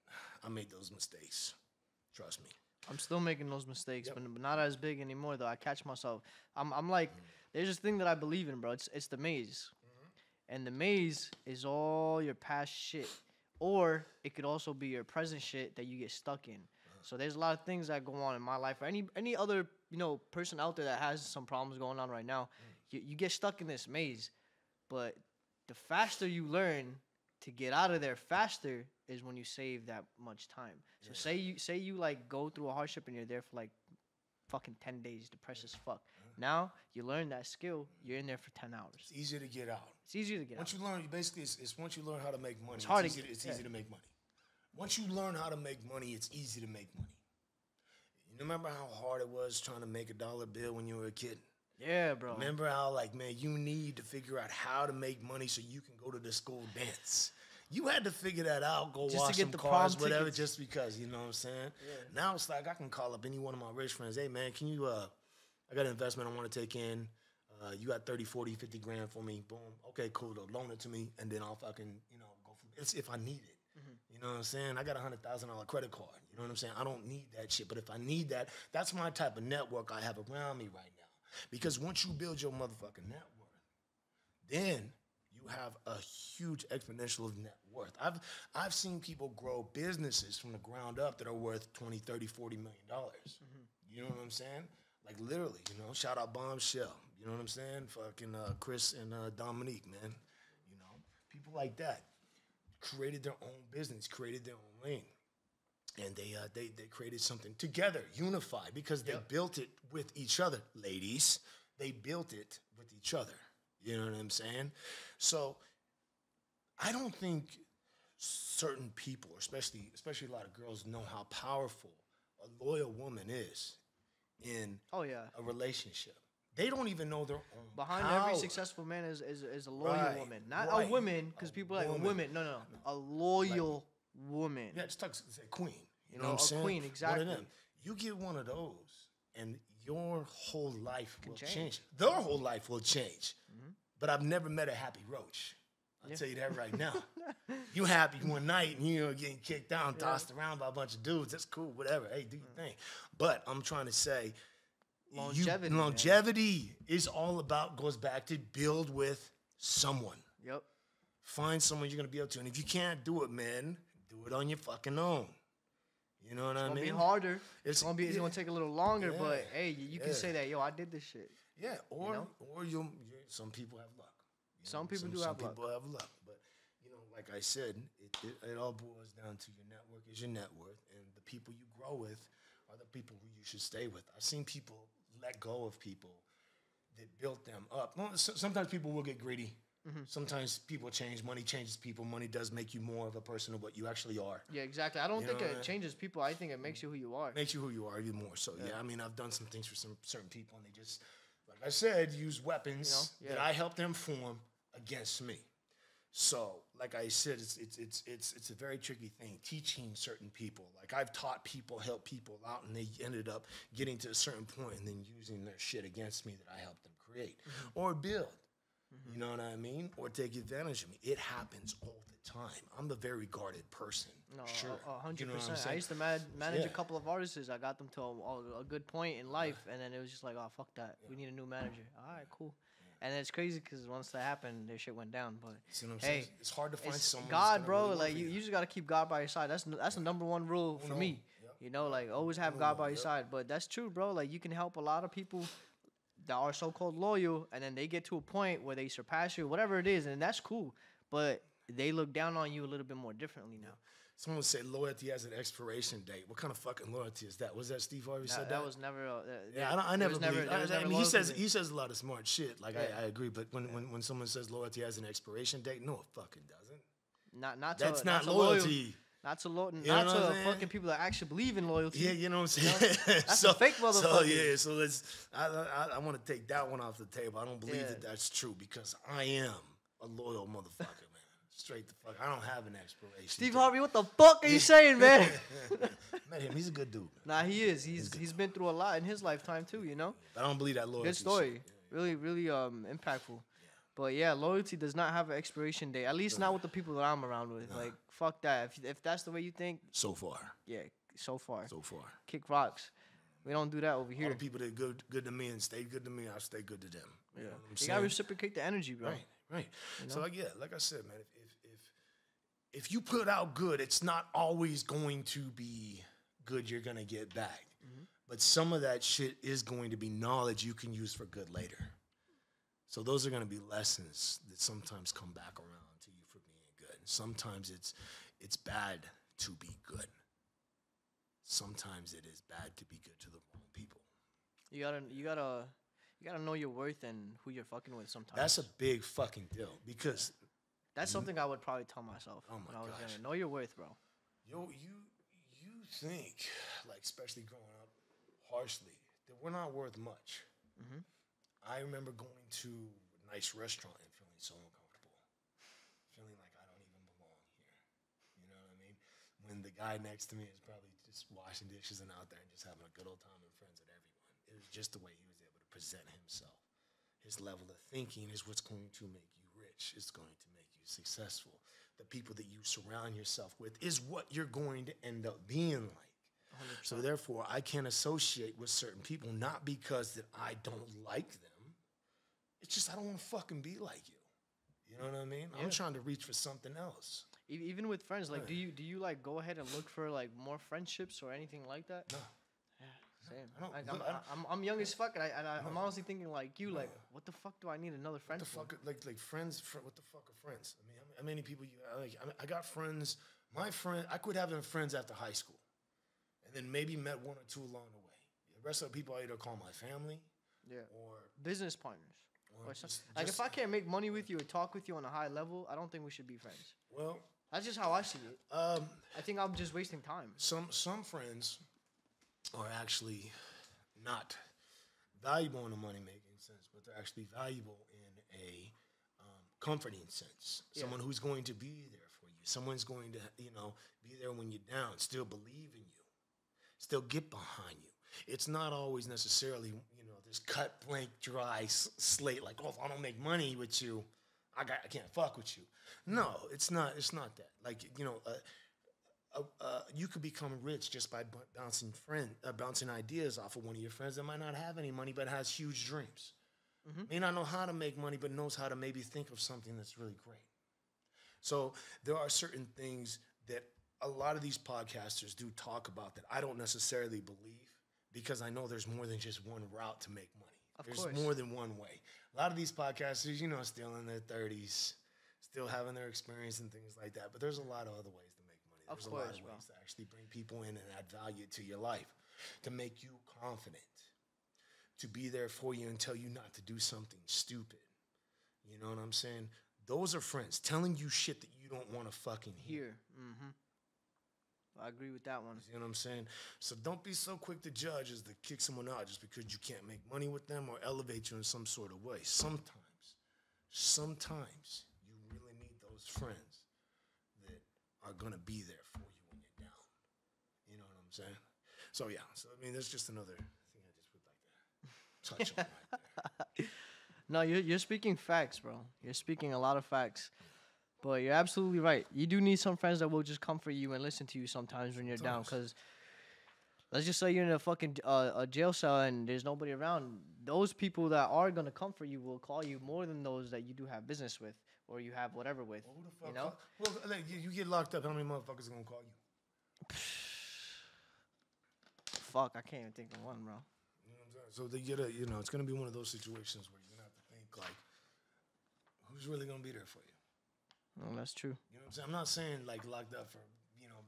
I made those mistakes. Trust me. I'm still making those mistakes, but not as big anymore, though. I catch myself. I'm like, there's this thing that I believe in, bro. It's the maze. And the maze is all your past shit. Or it could also be your present shit that you get stuck in. So there's a lot of things that go on in my life. Or any other, person out there that has some problems going on right now, you get stuck in this maze. But the faster you learn to get out of there faster is when you save that much time. So say you like go through a hardship and you're there for like fucking 10 days, depressed as fuck. Now you learn that skill, you're in there for 10 hours. It's easier to get out. It's easier to get Once out. you learn, basically, it's once you learn how to make money, it's hard easy to make money. Once you learn how to make money, it's easy to make money. You remember how hard it was trying to make a dollar bill when you were a kid? Yeah, bro. Remember how, like, man, you need to figure out how to make money so you can go to the school dance. You had to figure that out, go Just to wash get some the cars, prom whatever, tickets. just because, you know what I'm saying? Yeah. Now it's like I can call up any one of my rich friends. Hey, man, can you, I got an investment I want to take in. You got 30, 40, 50 grand for me. Boom. Okay, cool. They'll loan it to me, and then I'll fucking, go for it. It's if I need it. You know what I'm saying? I got a $100,000 credit card. You know what I'm saying? I don't need that shit. But if I need that, that's my type of network I have around me right now. Because once you build your motherfucking net worth, then you have a huge exponential of net worth. I've seen people grow businesses from the ground up that are worth 20, 30, 40 million dollars. You know what I'm saying? Like literally, shout out Bombshell. You know what I'm saying? Fucking Chris and Dominique, man. People like that created their own business, created their own lane. And they created something together, unified, because they built it with each other, ladies. They built it with each other. You know what I'm saying? So I don't think certain people, especially a lot of girls, know how powerful a loyal woman is in a relationship. They don't even know their own Behind power. every successful man is a loyal Right, woman. Not right. a woman, because people are like, woman. women. No. A loyal woman. Yeah, just say queen. You know know, what I'm a saying? queen, One exactly. of them. You get one of those, and your whole life will change. change. Their whole life will change. But I've never met a happy roach. I'll tell you that right now. You happy one night and you're getting kicked out and tossed around by a bunch of dudes. That's cool, whatever. Hey, do your thing. But I'm trying to say, Longevity. longevity is all about, goes back to build with someone. Yep. Find someone you're going to be able to. And if you can't do it, man, do it on your fucking own. You know what I mean? It's gonna be harder. It's It's gonna take a little longer, Yeah. but hey, you can say that, yo, I did this shit. Yeah, or know? some people have luck. Some people do have luck. Some people have luck, but like I said, it all boils down to your network is your net worth, and the people you grow with are the people who you should stay with. I've seen people let go of people that built them up. Well, sometimes people will get greedy. Sometimes people change. Money changes people. Money does make you more of a person of what you actually are. Yeah, exactly. I don't think know what I it mean? changes people. I think it makes you who you are. Makes you who you are even more. So yeah, I mean, I've done some things for some certain people, and they just, like I said, use weapons that I helped them form against me. So, like I said, it's a very tricky thing teaching certain people. Like I've taught people, helped people out, and they ended up getting to a certain point and then using their shit against me that I helped them create or build. You know what I mean? Or take advantage of me. It happens all the time. I'm a very guarded person. No, sure. 100%. You know what I'm I saying? used to manage a couple of artists. I got them to a good point in life, and then it was just like, oh, fuck that. We need a new manager. All right, cool. And it's crazy because once that happened, their shit went down. But See what I'm hey, saying? It's hard to find it's someone. God, that's bro. gonna really Like work you for just gotta keep God by your side. That's the number one rule for me. Yep. You know, like always have God by your side. But that's true, bro. Like you can help a lot of people that are so-called loyal, and then they get to a point where they surpass you, whatever it is, and that's cool. But they look down on you a little bit more differently now. Someone said loyalty has an expiration date. What kind of fucking loyalty is that? Was that Steve Harvey said that? That was never. I never believe. I mean, he says he a lot of smart shit. Like I agree, but when someone says loyalty has an expiration date, no, it fucking doesn't. That's not loyalty. Not to fucking people that actually believe in loyalty. Yeah, you know what I'm saying. That's a fake motherfucker. So let's. I want to take that one off the table. I don't believe that that's true because I am a loyal motherfucker, man. Straight the fuck. I don't have an expiration. Steve Harvey, what the fuck are you saying, man? Met him. He's a good dude. Nah, he is. He's been through a lot in his lifetime too. You know. But I don't believe that loyalty. Good story. Really, really impactful. But yeah, loyalty does not have an expiration date. At least not with the people that I'm around with. Like, fuck that. If that's the way you think. So far. Yeah, so far. So far. Kick rocks. We don't do that over here. All the people that are good to me and stay good to me, I stay good to them. You know what I'm You saying? gotta reciprocate the energy, bro. Right. You know? So like I said, man, if you put out good, it's not always going to be good you're gonna get back. Mm-hmm. But some of that shit is going to be knowledge you can use for good later. So those are going to be lessons that sometimes come back around to you for being good. Sometimes it's bad to be good. Sometimes it is bad to be good to the wrong people. You gotta know your worth and who you're fucking with sometimes. That's a big fucking deal because that's something I would probably tell myself when I was younger. Know your worth, bro. Yo, you think, like, especially growing up harshly, that we're not worth much. Mm-hmm. I remember going to a nice restaurant and feeling so uncomfortable, feeling like I don't even belong here. You know what I mean? When the guy next to me is probably just washing dishes and out there and just having a good old time and friends with everyone. It was just the way he was able to present himself. His level of thinking is what's going to make you rich. It's going to make you successful. The people that you surround yourself with is what you're going to end up being like. 100%. So therefore, I can't associate with certain people, not because that I don't like them. It's just I don't want to fucking be like you. You know what I mean? Yeah. I'm trying to reach for something else. Even with friends, like, do you like go ahead and look for like more friendships or anything like that? No. Yeah, same. I'm young as fuck, and I'm honestly thinking like you, like, what the fuck do I need another friend for? Like friends? What the fuck are friends? I mean, how many people you like? I got friends. My friend, I quit having friends after high school, and then maybe met one or two along the way. The rest of the people I either call my family, or business partners. Like, if I can't make money with you or talk with you on a high level, I don't think we should be friends. Well, that's just how I see it. I think I'm just wasting time. Some friends are actually not valuable in a money-making sense, but they're actually valuable in a comforting sense. Yeah. Someone who's going to be there for you. Someone's going to, be there when you're down, still believe in you, still get behind you. It's not always necessarily, this cut, blank, dry slate, like, if I don't make money with you, I can't fuck with you. No, it's not that. Like, you could become rich just by bouncing ideas off of one of your friends that might not have any money but has huge dreams. Mm-hmm. May not know how to make money but knows how to maybe think of something that's really great. So there are certain things that a lot of these podcasters do talk about that I don't necessarily believe, because I know there's more than just one route to make money. There's more than one way. A lot of these podcasters, still in their 30s, still having their experience and things like that. But there's a lot of other ways to make money. There's a lot of ways to actually bring people in and add value to your life, to make you confident, to be there for you and tell you not to do something stupid. You know what I'm saying? Those are friends telling you shit that you don't want to fucking hear. Mm-hmm. I agree with that one. You know what I'm saying? So don't be so quick to judge as to kick someone out just because you can't make money with them or elevate you in some sort of way. Sometimes you really need those friends that are going to be there for you when you're down. You know what I'm saying? So, yeah. So, that's just another thing I just would like to touch on right there. No, you're speaking facts, bro. You're speaking a lot of facts. But you're absolutely right. You do need some friends that will just comfort you and listen to you sometimes when you're down. Because let's just say you're in a fucking a jail cell and there's nobody around. Those people that are going to comfort you will call you more than those that you do have business with or you have whatever with. Well, who the fuck? Well, you get locked up. How many motherfuckers are going to call you? Fuck, I can't even think of one, bro. You know what So they get a, it's gonna be one of those situations where you're gonna have to think like, who's really gonna be there for you? Oh, that's true. You know what I'm saying? I'm not saying like locked up for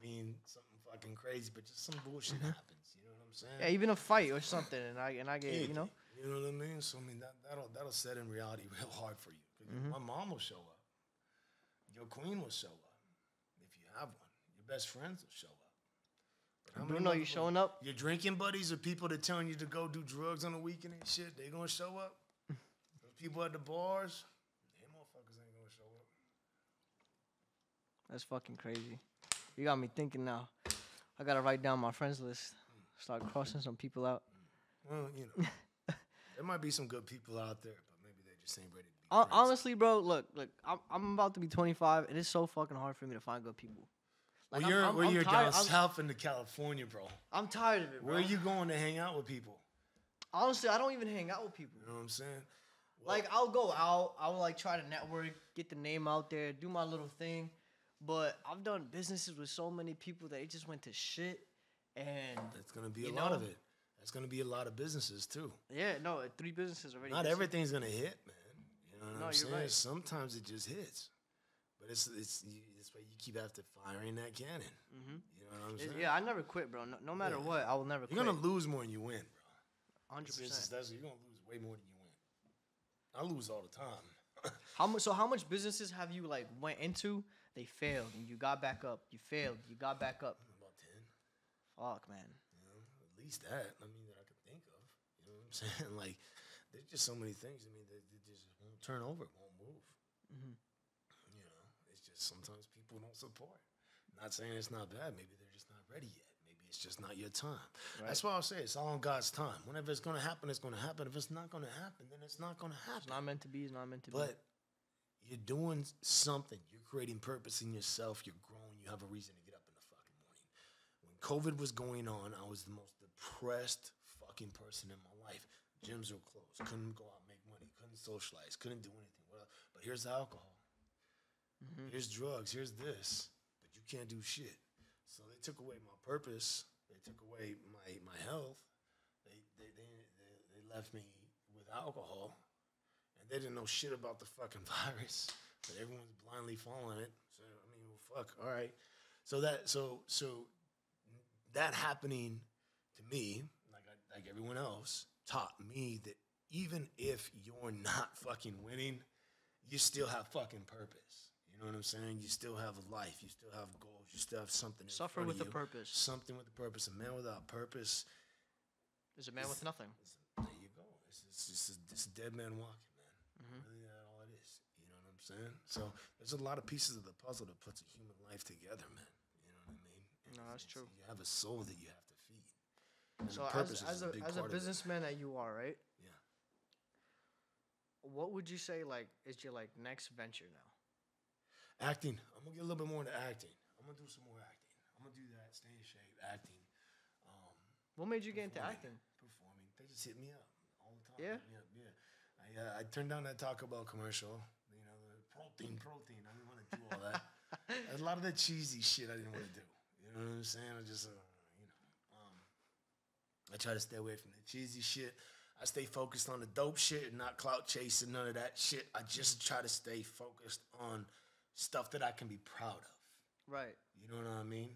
being something fucking crazy, but just some bullshit happens. You know what I'm saying? Yeah, even a fight or something, and I get You know what I mean? So I mean that'll set in reality real hard for you. 'Cause my mom will show up, your queen will show up, if you have one. Your best friends will show up. But how many Bruno, you showing up? Your drinking buddies or people that telling you to go do drugs on the weekend and shit, they gonna show up? Those people at the bars, them motherfuckers ain't gonna show up. That's fucking crazy. You got me thinking now. I gotta write down my friends list. Start crossing some people out. Well, there might be some good people out there, but maybe they just ain't ready to be friends. Honestly, bro, look, I'm about to be 25, and it's so fucking hard for me to find good people. Like, Well, you're tired. down south into California, bro. I'm tired of it, bro. Where are you going to hang out with people? Honestly, I don't even hang out with people. You know what I'm saying? Like, I'll go out. I'll, like, try to network, get the name out there, do my little thing. But I've done businesses with so many people that it just went to shit. And that's going to be a lot of it. That's going to be a lot of businesses, too. Yeah, no, 3 businesses already. Not everything's going to hit, man. You know what I'm saying? Right. Sometimes it just hits. But it's why you keep after firing that cannon. Mm-hmm. You know what I'm saying? Yeah, I never quit, bro. No matter what, I will never quit. You're going to lose more than you win, bro. 100%. You're going to lose way more than you win. I lose all the time. How much businesses have you, like, went into, they failed, and you got back up? You failed, you got back up. About 10. Fuck, man. At least that. I mean, that I can think of. You know what I'm saying? Like, there's just so many things. I mean, they just won't turn over, won't move. Mm-hmm. It's just sometimes people don't support. Not saying it's not bad. Maybe they're just not ready yet. Maybe it's just not your time. Right. That's why I'll say it's all in God's time. Whenever it's going to happen, it's going to happen. If it's not going to happen, then it's not going to happen. It's not meant to be. It's not meant to be. But you're doing something. You're creating purpose in yourself. You're growing. You have a reason to get up in the fucking morning. When COVID was going on, I was the most depressed fucking person in my life. Gyms were closed. Couldn't go out and make money. Couldn't socialize. Couldn't do anything. But here's alcohol. Mm-hmm. Here's drugs. Here's this. But you can't do shit. So they took away my purpose. They took away my health. They left me with alcohol. And they didn't know shit about the fucking virus. But everyone's blindly following it. So, I mean, well, fuck. All right. So that happening to me, like everyone else, taught me that even if you're not fucking winning, you still have fucking purpose. You know what I'm saying? You still have a life. You still have goals. You still have something. Suffer with a purpose. Something with a purpose. A man without purpose is a man with nothing. There you go. It's a dead man walking, man. Mm-hmm. Really, that's all it is. You know what I'm saying? So there's a lot of pieces of the puzzle that puts a human life together, man. You know what I mean? No, that's true. You have a soul that you have to feed. So as a businessman that you are, right? Yeah. What would you say is your next venture now? Acting. I'm gonna get a little bit more into acting. I'm gonna do some more acting. I'm gonna do that. Stay in shape. Acting. What made you get into acting? Performing. They just hit me up all the time. Yeah. Yeah. I turned down that Taco Bell commercial. You know, the protein. I didn't want to do all that. A lot of that cheesy shit I didn't want to do. You know what I'm saying? I just, I try to stay away from the cheesy shit. I stay focused on the dope shit and not clout chasing, none of that shit. I just try to stay focused on stuff that I can be proud of. Right. You know what I mean?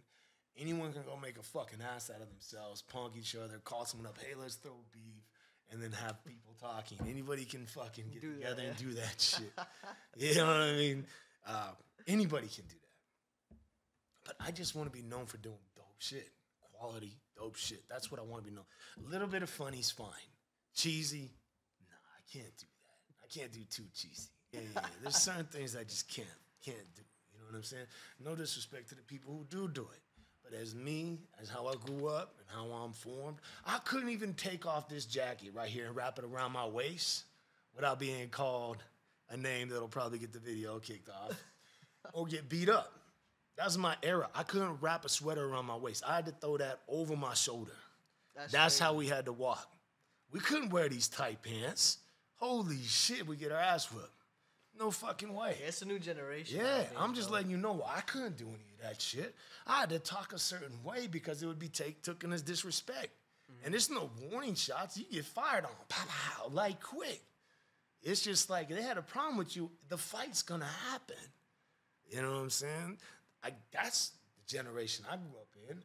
Anyone can go make a fucking ass out of themselves, punk each other, call someone up, hey, let's throw beef, and then have people talking. Anybody can fucking get together and do that shit. You know what I mean? Anybody can do that. But I just want to be known for doing dope shit. Quality, dope shit. That's what I want to be known. A little bit of funny's fine. Cheesy, nah, I can't do that. I can't do too cheesy. Yeah. There's certain things I just can't do. You know what I'm saying? No disrespect to the people who do it. But as me, as how I grew up and how I'm formed, I couldn't even take off this jacket right here and wrap it around my waist without being called a name that'll probably get the video kicked off or get beat up. That's my era. I couldn't wrap a sweater around my waist. I had to throw that over my shoulder. That's how we had to walk. We couldn't wear these tight pants. Holy shit, we get our ass whipped. No fucking way. It's a new generation. Yeah, I'm just letting you know I couldn't do any of that shit. I had to talk a certain way because it would be taken as disrespect. And there's no warning shots. You get fired on, pow, pow, like quick. It's just like they had a problem with you. The fight's gonna happen. You know what I'm saying? That's the generation I grew up in.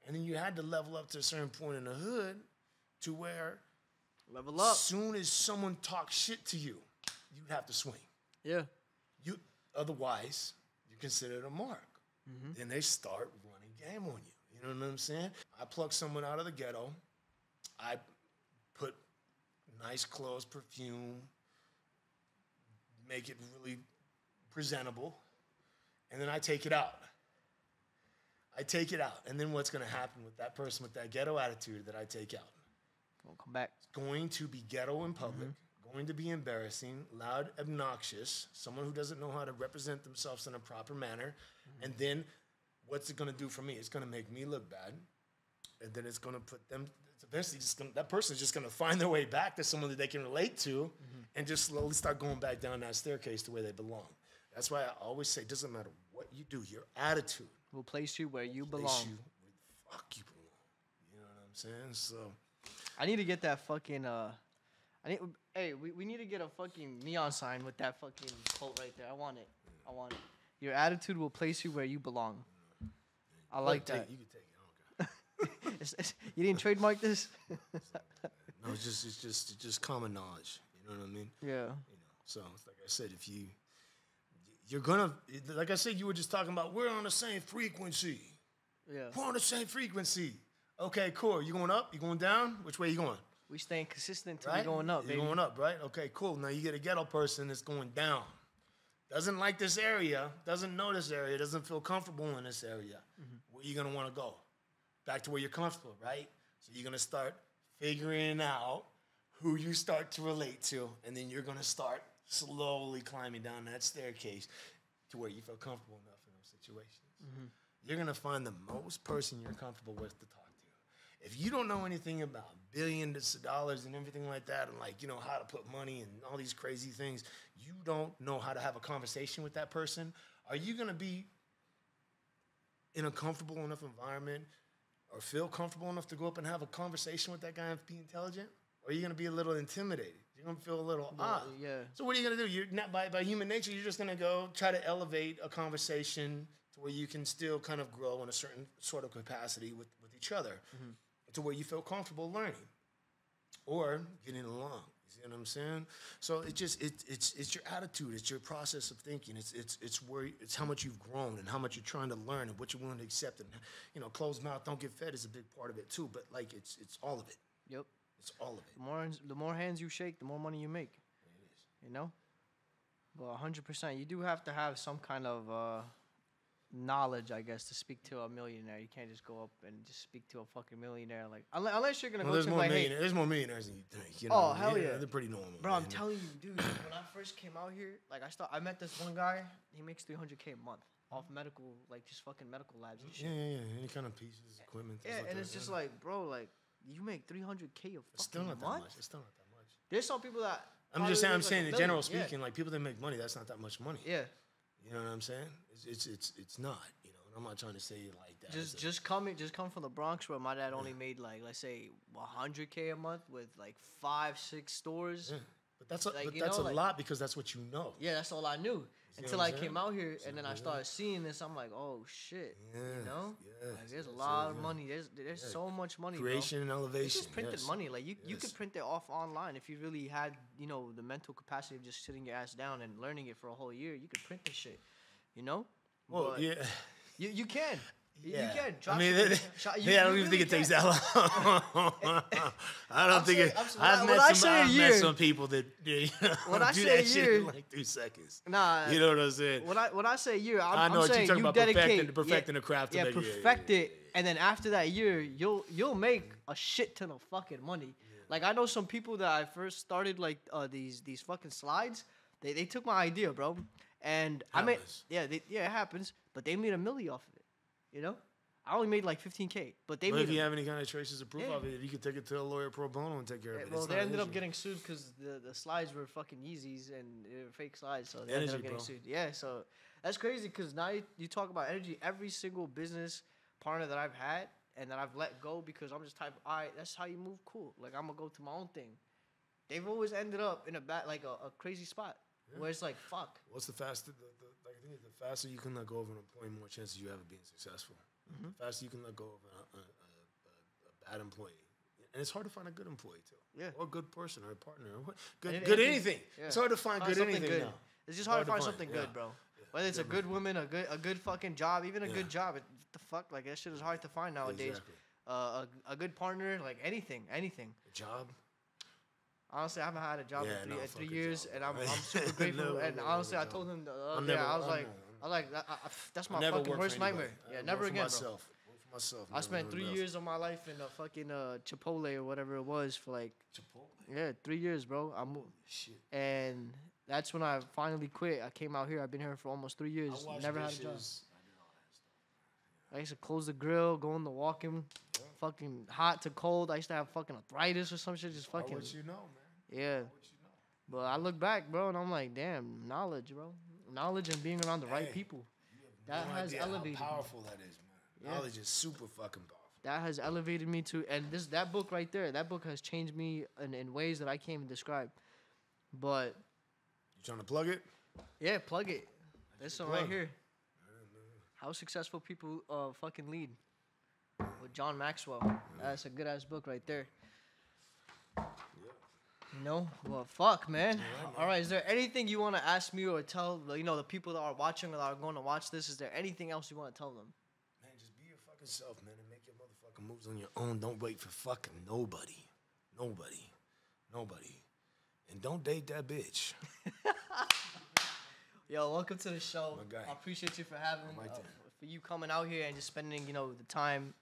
And then you had to level up to a certain point in the hood to where Level up. as soon as someone talks shit to you, you have to swing. Yeah. Otherwise, you're considered a mark. Then they start running game on you. You know what I'm saying? I pluck someone out of the ghetto. I put nice clothes, perfume, make it really presentable, and then I take it out. And then what's going to happen with that person with that ghetto attitude that I take out? Won't come back. It's going to be ghetto in public, going to be embarrassing, loud, obnoxious, someone who doesn't know how to represent themselves in a proper manner. And then what's it going to do for me? It's going to make me look bad. And then it's going to put them, it's eventually that person's just going to find their way back to someone that they can relate to and just slowly start going back down that staircase to where they belong. That's why I always say, it doesn't matter what you do, your attitude Will place you where you belong. place you where the fuck you belong. You know what I'm saying? So I need to get that fucking we need to get a fucking neon sign with that fucking quote right there. I want it. Your attitude will place you where you belong. I like that. You can take it. I don't care. You didn't trademark this? No, it's just common knowledge. You know what I mean? Yeah. You know, so it's like I said, if you're gonna, like I said, you were just talking about we're on the same frequency. Yeah. We're on the same frequency. Okay, cool. You going up? You going down? Which way you going? We staying consistent till Right? we going up, You're baby. going up, right? Okay, cool. Now you get a ghetto person that's going down. Doesn't like this area, doesn't know this area, doesn't feel comfortable in this area. Where you gonna want to go? Back to where you're comfortable, right? So you're gonna start figuring out who you start to relate to, and then you're gonna start slowly climbing down that staircase to where you feel comfortable enough in those situations. You're gonna find the most person you're comfortable with to talk to. If you don't know anything about billions of dollars and everything like that, and like, you know, how to put money and all these crazy things, you don't know how to have a conversation with that person. Are you gonna be in a comfortable enough environment or feel comfortable enough to go up and have a conversation with that guy and be intelligent? Or are you gonna be a little intimidated? You're gonna feel a little odd. Yeah. So what are you gonna do? You're not by human nature, you're just gonna go try to elevate a conversation to where you can still kind of grow in a certain sort of capacity with each other, to where you feel comfortable learning or getting along. You see what I'm saying? So it's your attitude, it's your process of thinking, it's how much you've grown and how much you're trying to learn and what you're willing to accept. And you know, closed mouth don't get fed is a big part of it too. But like it's all of it. Yep. It's all of it. The more hands you shake, the more money you make. It is. You know? Well, 100%. You do have to have some kind of knowledge, I guess, to speak to a millionaire. You can't just go up and just speak to a fucking millionaire. Like, unless you're gonna Well, go to like, hey, there's more millionaires than you think. You know? Oh, hell yeah. They're pretty normal. bro, I'm man. telling you, dude. When I first came out here, like, I met this one guy. He makes $300K a month off medical, like, just fucking medical labs and shit. Yeah. Any kind of pieces, equipment. things Yeah, like and that, it's just yeah. like, bro, like, you make $300K a It's still fucking not that month. much. It's still not that much. There's some people that. I'm just saying. probably I'm make, saying, like, in $1 general million. speaking, like people that make money, that's not that much money. Yeah. You know what I'm saying? It's not. You know, and I'm not trying to say it like that. Just come from the Bronx where my dad only made like, let's say, $100K a month with like 5-6 stores. Yeah. But that's a, Like, but you that's know, a like- lot because that's what you know. Yeah, that's all I knew see until what I I'm saying? came out here, and then I yeah. started seeing this. I'm like, oh shit, you Yes, know, yes, like, there's a yes, lot of yeah. money. There's Yeah. so much money. Creation and Bro. elevation. It's just printed yes. money. Like you Yes. could print it off online if you really had, you know, the mental capacity of just sitting your ass down and learning it for a whole year. You could print this shit, you know. Well, But yeah. you can. Yeah. You can. I mean, I don't even think it takes that long. I don't think it. I've met some people that When I do say that shit year- in like 3 seconds. Nah. You know what I'm saying? When I say year, I I'm know what you're saying talking you about, dedicate perfecting the craft to Yeah, make it. perfect it, and then after that year, you'll make a shit ton of fucking money. Like I know some people that I first started like these fucking slides. They took my idea, bro, and I made Happens. it happens. But they made $1 million off of it. You know, I only made like 15K, but they But made. if you have any kind of traces of proof Yeah. of it, you could take it to a lawyer pro bono and take care of it. Well, It's they not an ended up issue. getting sued because the slides were fucking Yeezys and they were fake slides, so they ended Energy, up getting bro. sued. Yeah, so that's crazy because now you talk about energy. Every single business partner that I've had, and that I've let go because I'm just type. All right, that's how you move. Cool. Like I'm gonna go to my own thing. They've always ended up in a like a crazy spot where it's like fuck. What's the faster? Like I think the faster you can let go of an employee, more chances you have of being successful. The faster you can let go of a bad employee, and it's hard to find a good employee too. Yeah. Or a good person or a partner or what. And Good anything. anything. Yeah. It's hard to find good something anything good. now. It's just hard to find something yeah. good, bro. Whether it's a good woman, a good fucking job, even a Yeah. good job. The fuck, like that shit is hard to find nowadays. Exactly. A good partner, like anything. A job. Honestly, I haven't had a job Yeah, in no, 3 fuck a years, job, and bro. I'm super grateful. Never And work honestly, a I job. told him, I'm yeah, never- I was I'm like, not- that's my Never fucking work worst for anybody. nightmare. Yeah, I never work for again, myself. Work for myself. bro. I never spent for 3 anybody years of my life in a fucking Chipotle or whatever it was for like, else. 3 years, bro. I moved, Shit. and that's when I finally quit. I came out here. I've been here for almost 3 years. I wash Never had a job. dishes. I used to close the grill, go in the walk-in, fucking hot to cold. I used to have fucking arthritis or some shit, just fucking. What you know, man. Yeah. What you know. But I look back, bro, and I'm like, damn, knowledge, bro. Knowledge and being around the right Hey, people. No That has idea elevated how me. powerful that is, man. Yeah. Knowledge is super fucking powerful. That has elevated me to, and that book right there, that book has changed me in ways that I can't even describe. But, You trying to plug it? yeah, plug it. This one right plug. here. How Successful People Fucking Lead with John Maxwell. That's a good-ass book right there. You know? Well, fuck, man. All right, is there anything you want to ask me or tell, the people that are watching or that are going to watch this? Is there anything else you want to tell them? Man, just be your fucking self, man, and make your motherfucking moves on your own. Don't wait for fucking nobody. Nobody. And don't date that bitch. Yo, welcome to the show. My guy. I appreciate you for having My man. for you coming out here and just spending, the time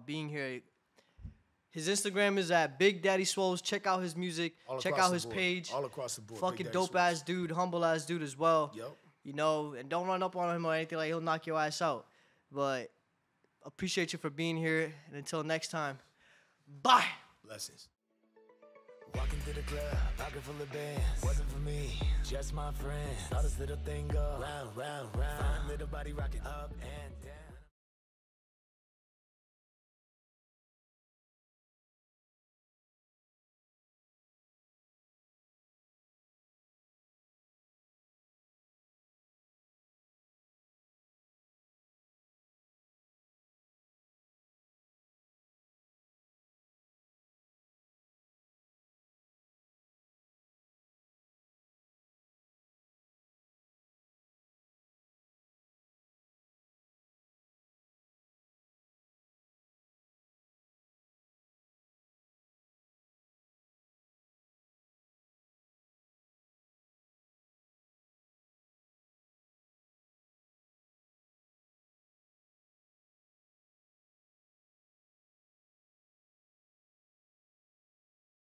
being here. His Instagram is at Big Daddy Swoles. Check out his music. All Check across out the his board. page. All across the board. Fucking Big Daddy dope Swoles. ass dude, humble ass dude as well. Yep. And don't run up on him or anything, like he'll knock your ass out. But appreciate you for being here. And until next time, bye. Blessings. Walking through the club, pocket full of bands. Wasn't for me, just my friends. Saw this little thing go round, round, round. Fine little body rocking up and down.